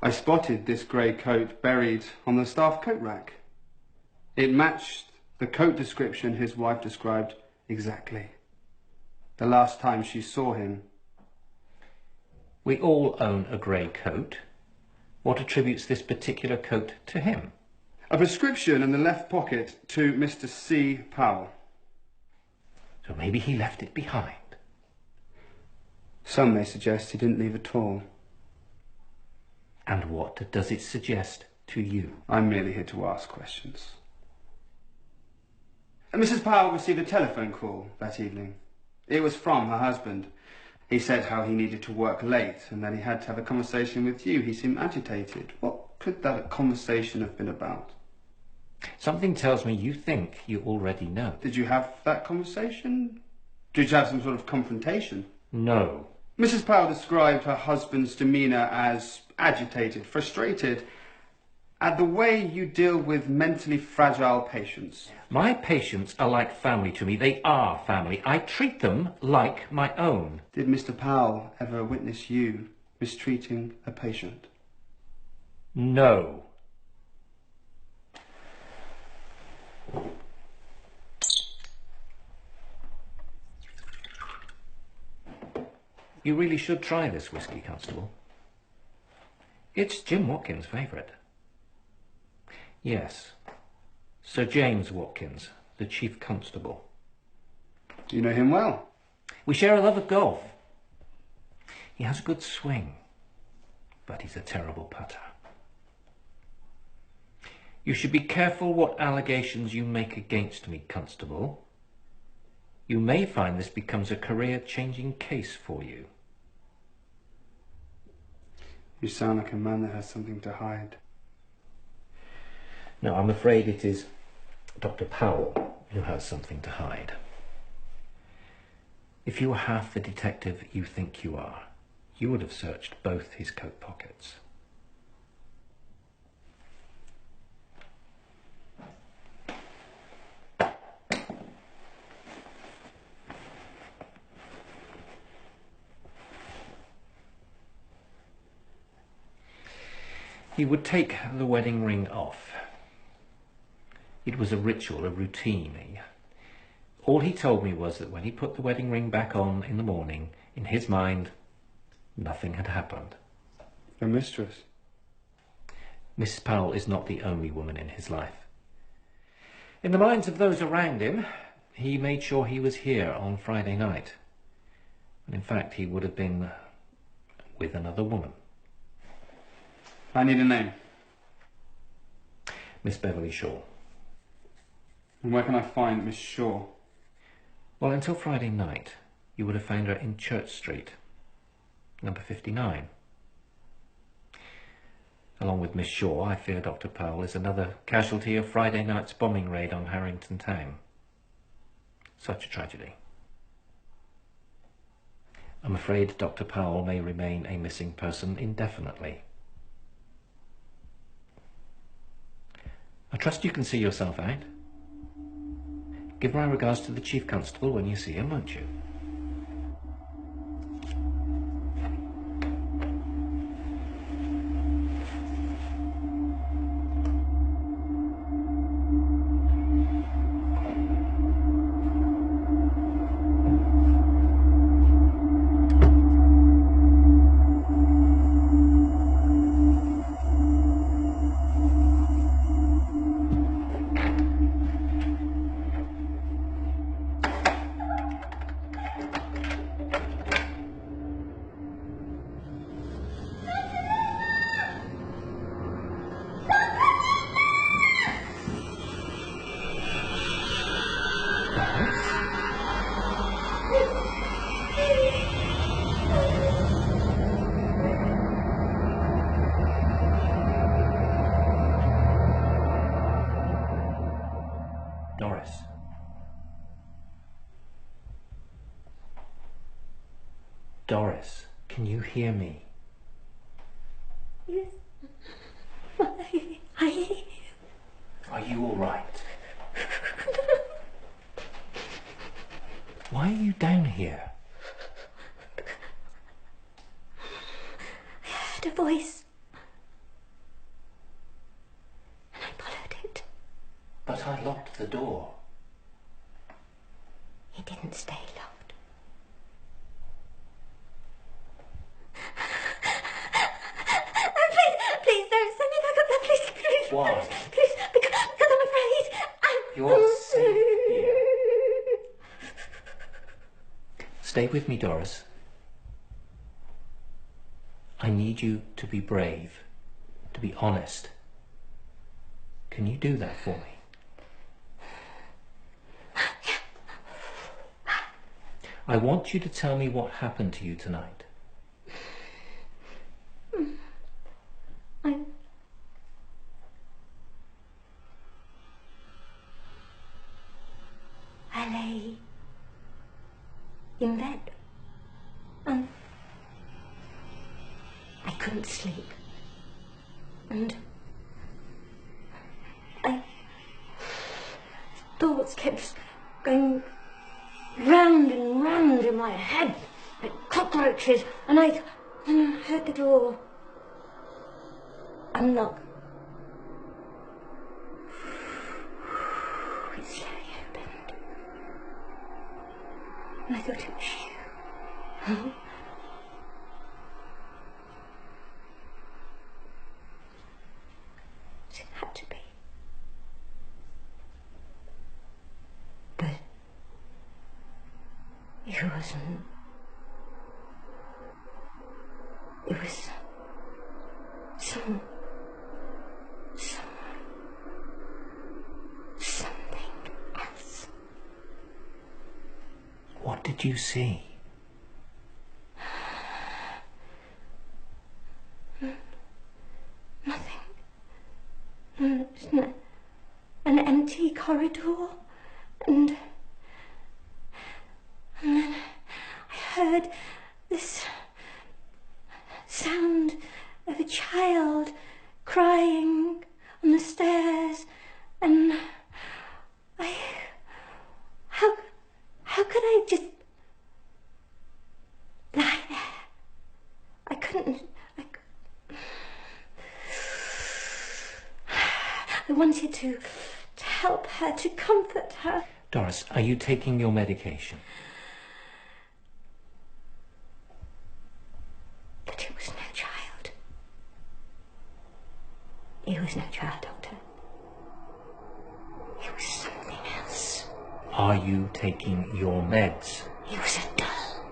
I spotted this grey coat buried on the staff coat rack. It matched the coat description his wife described exactly. The last time she saw him. We all own a grey coat. What attributes this particular coat to him? A prescription in the left pocket to Mr. C. Powell. So maybe he left it behind. Some may suggest he didn't leave at all. And what does it suggest to you? I'm merely here to ask questions. Mrs. Powell received a telephone call that evening. It was from her husband. He said how he needed to work late and that he had to have a conversation with you. He seemed agitated. What could that conversation have been about? Something tells me you think you already know. Did you have that conversation? Did you have some sort of confrontation? No. Mrs. Powell described her husband's demeanour as agitated, frustrated at the way you deal with mentally fragile patients. My patients are like family to me. They are family. I treat them like my own. Did Mr. Powell ever witness you mistreating a patient? No. You really should try this whiskey, Constable. It's Jim Watkins' favourite. Yes, Sir James Watkins, the Chief Constable. You know him well? We share a love of golf. He has a good swing, but he's a terrible putter. You should be careful what allegations you make against me, Constable. You may find this becomes a career-changing case for you. You sound like a man that has something to hide. No, I'm afraid it is Dr. Powell who has something to hide. If you were half the detective you think you are, you would have searched both his coat pockets. He would take the wedding ring off. It was a ritual, a routine. All he told me was that when he put the wedding ring back on in the morning, in his mind, nothing had happened. Your mistress? Mrs. Powell is not the only woman in his life. In the minds of those around him, he made sure he was here on Friday night. And in fact, he would have been with another woman. I need a name. Miss Beverly Shaw. And where can I find Miss Shaw? Well, until Friday night, you would have found her in Church Street, number 59. Along with Miss Shaw, I fear Dr. Powell is another casualty of Friday night's bombing raid on Harrington Town. Such a tragedy. I'm afraid Dr. Powell may remain a missing person indefinitely. I trust you can see yourself out. Give my regards to the Chief Constable when you see him, won't you? Doris. Doris, can you hear me? Yes. Are you all right? Why are you down here? I heard a voice. And I followed it. But I locked the door. It didn't stay locked. Please don't send me back up there, please. Why? Please, because I'm afraid. You're safe here. Stay with me, Doris. I need you to be brave, to be honest. Can you do that for me? I want you to tell me what happened to you tonight. I lay in bed and I couldn't sleep. And thoughts kept going round and round in my head like cockroaches, and I heard the door unlock. It slowly opened, and I thought it was you. It had to be. But it wasn't. It was something else. What did you see? Nothing. An empty corridor, and then heard this sound of a child crying on the stairs, and how could I just lie there? I couldn't. I wanted to help her, to comfort her. Doris, are you taking your medication? But it was no child. It was no child, Doctor. It was something else. Are you taking your meds? It was a doll,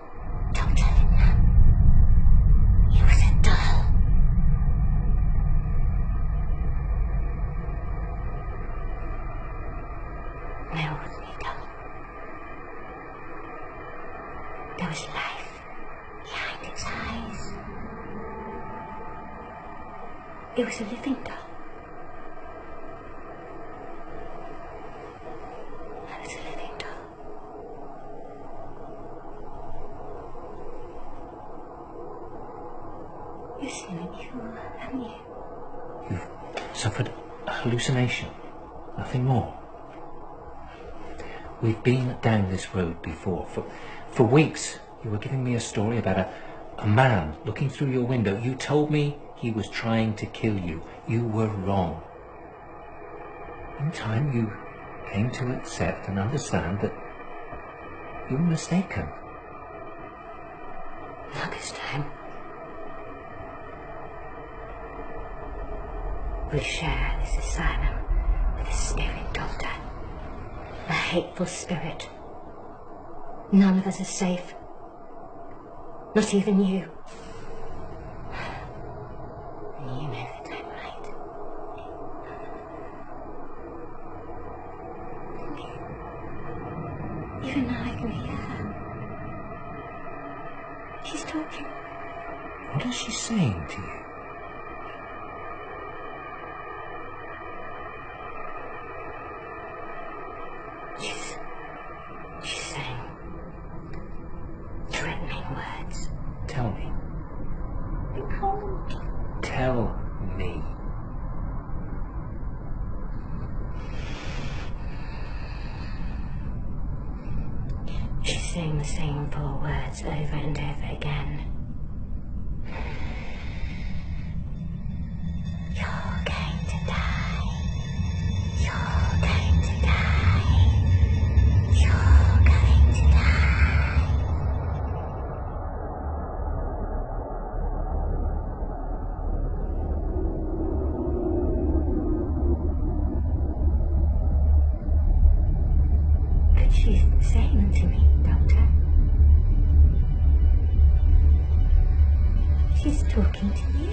Doctor. It was a doll. No ordinary doll. There was life behind its eyes. It was a living doll. It was a living doll. You've seen it before, haven't you? You've suffered a hallucination, nothing more. We've been down this road before. For weeks, you were giving me a story about a man looking through your window. You told me he was trying to kill you. You were wrong. In time, you came to accept and understand that you were mistaken. Not this time. We share this asylum with a spirit, Doctor. A hateful spirit. None of us are safe. Not even you. And you know that I'm right. Even now I can hear her. She's talking. What is she saying to you? She's saying threatening words. Tell me. I can't. Tell me. She's saying the same 4 words over and over again. You're going to die. You're going to die. You're going to die. But she's saying to me, Doctor. She's talking to you.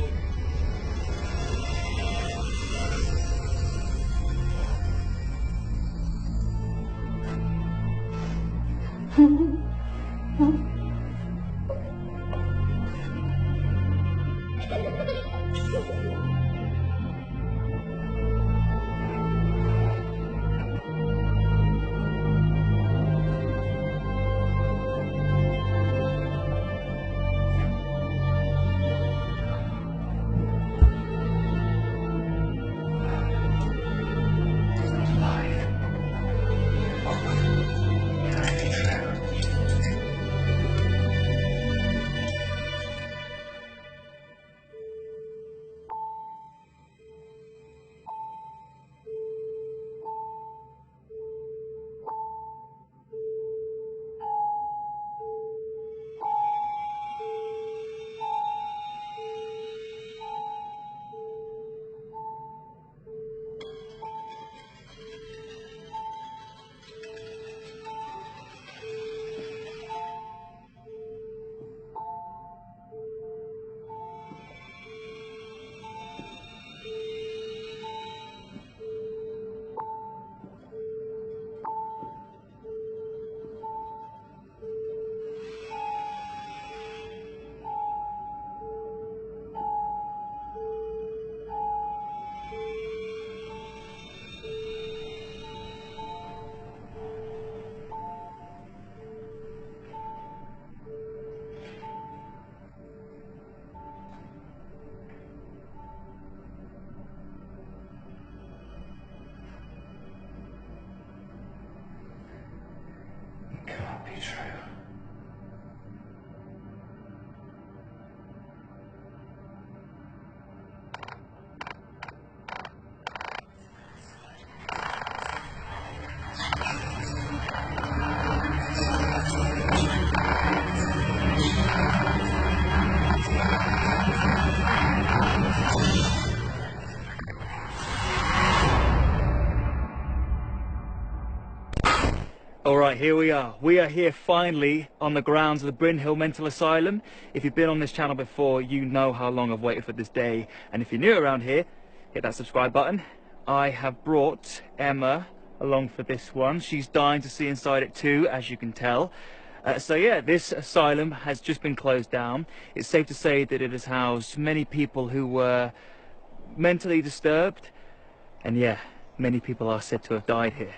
Alright, here we are. We are here finally on the grounds of the Bryn Hill Mental Asylum. If you've been on this channel before, you know how long I've waited for this day. And if you're new around here, hit that subscribe button. I have brought Emma along for this one. She's dying to see inside it too, as you can tell. So yeah, this asylum has just been closed down. It's safe to say that it has housed many people who were mentally disturbed. And yeah, many people are said to have died here.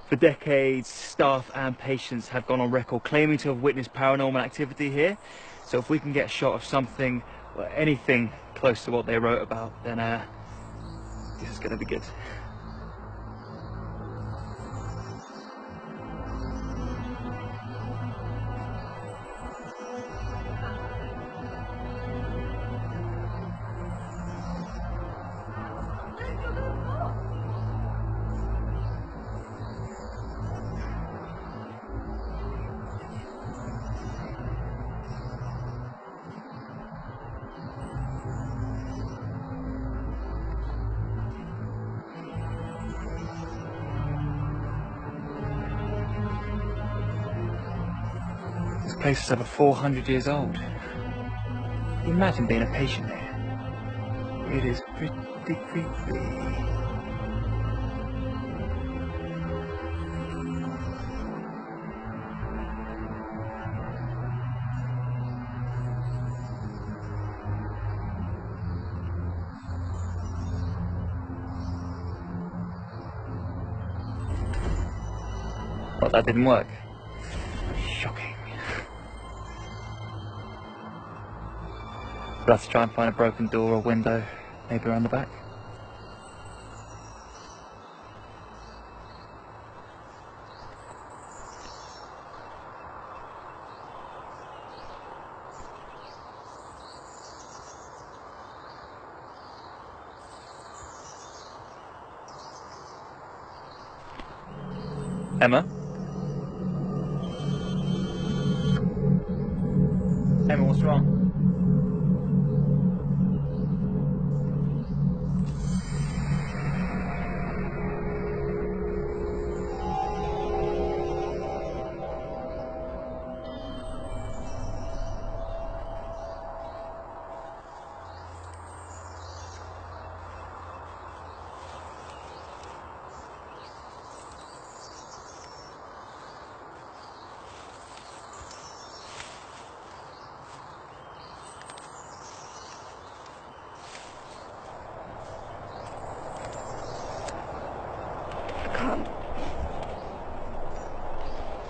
For decades, staff and patients have gone on record claiming to have witnessed paranormal activity here. So if we can get a shot of something, or anything close to what they wrote about, then this is going to be good. This place is over 400 years old. Can you imagine being a patient here? It is pretty creepy. Well, that didn't work. Shocking. We'll have to try and find a broken door or window, maybe around the back. Emma? Emma, what's wrong?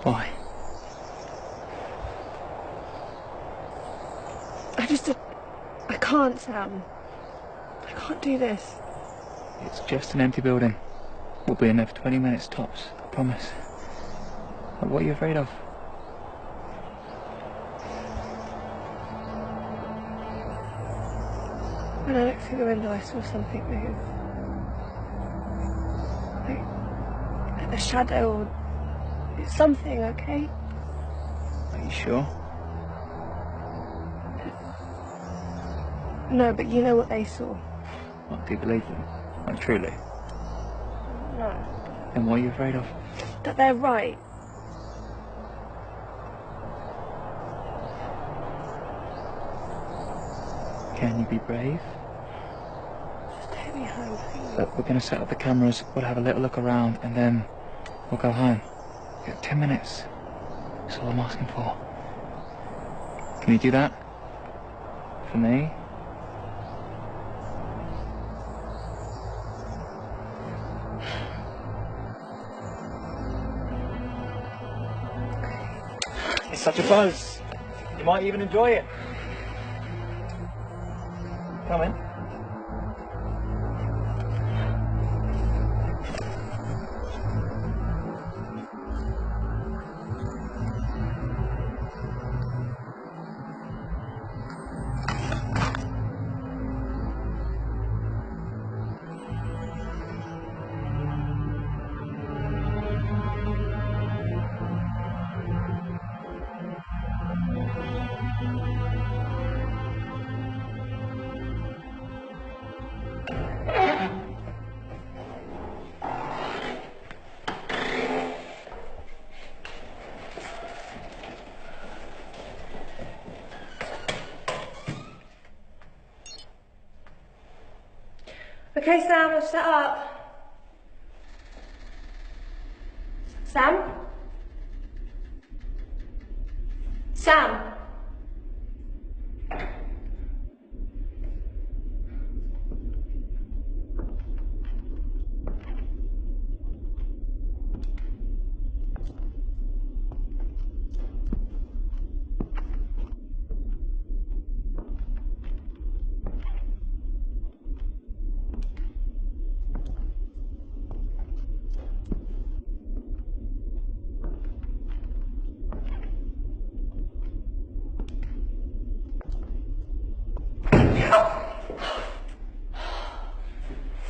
Why? I can't, Sam. I can't do this. It's just an empty building. We'll be in there for 20 minutes tops, I promise. What are you afraid of? When I looked through the window, I saw something move. Like a shadow or something, okay? Are you sure? No, but you know what they saw. What, do you believe them? Like, truly? No. Then what are you afraid of? That they're right. Can you be brave? Just take me home, please. Look, we're going to set up the cameras, we'll have a little look around, and then we'll go home. You got 10 minutes. That's all I'm asking for. Can you do that? For me? It's such a buzz. You might even enjoy it. Come in. Okay, Sam, I'll set up. Sam? Sam?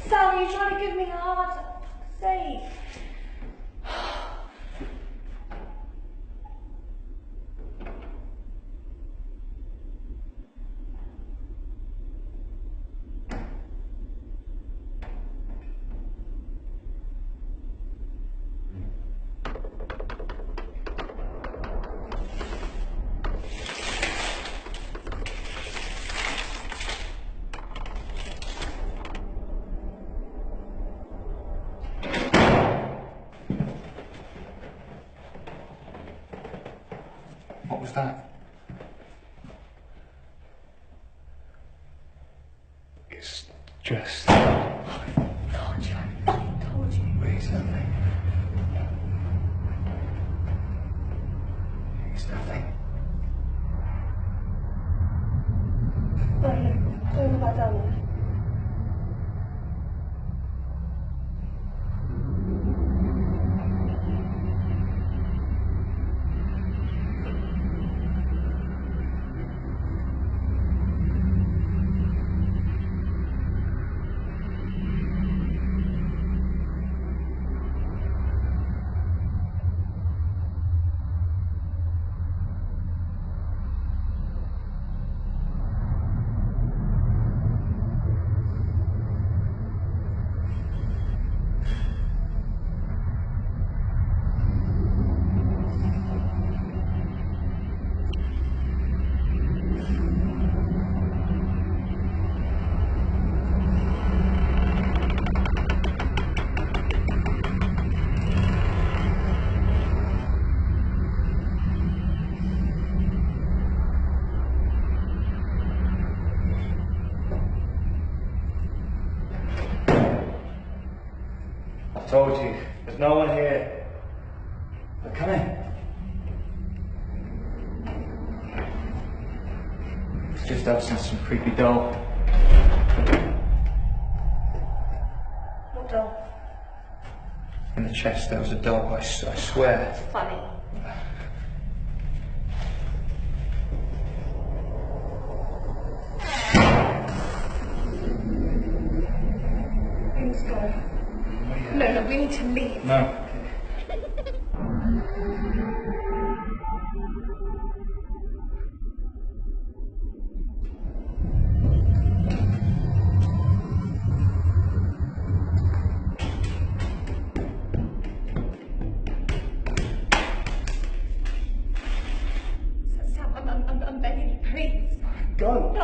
Sam, you're trying to give me a heart attack, for fuck's sake. What was that? It's just... Told you, I fucking told you. It's nothing. It's nothing. Right here, turn the back down there. I told you, there's no one here. But come in. It's just us and some creepy doll. What doll? In the chest there was a doll, I swear. Funny. We need to go. No, we need to leave. No. Sam, I'm begging you, please. Go. No,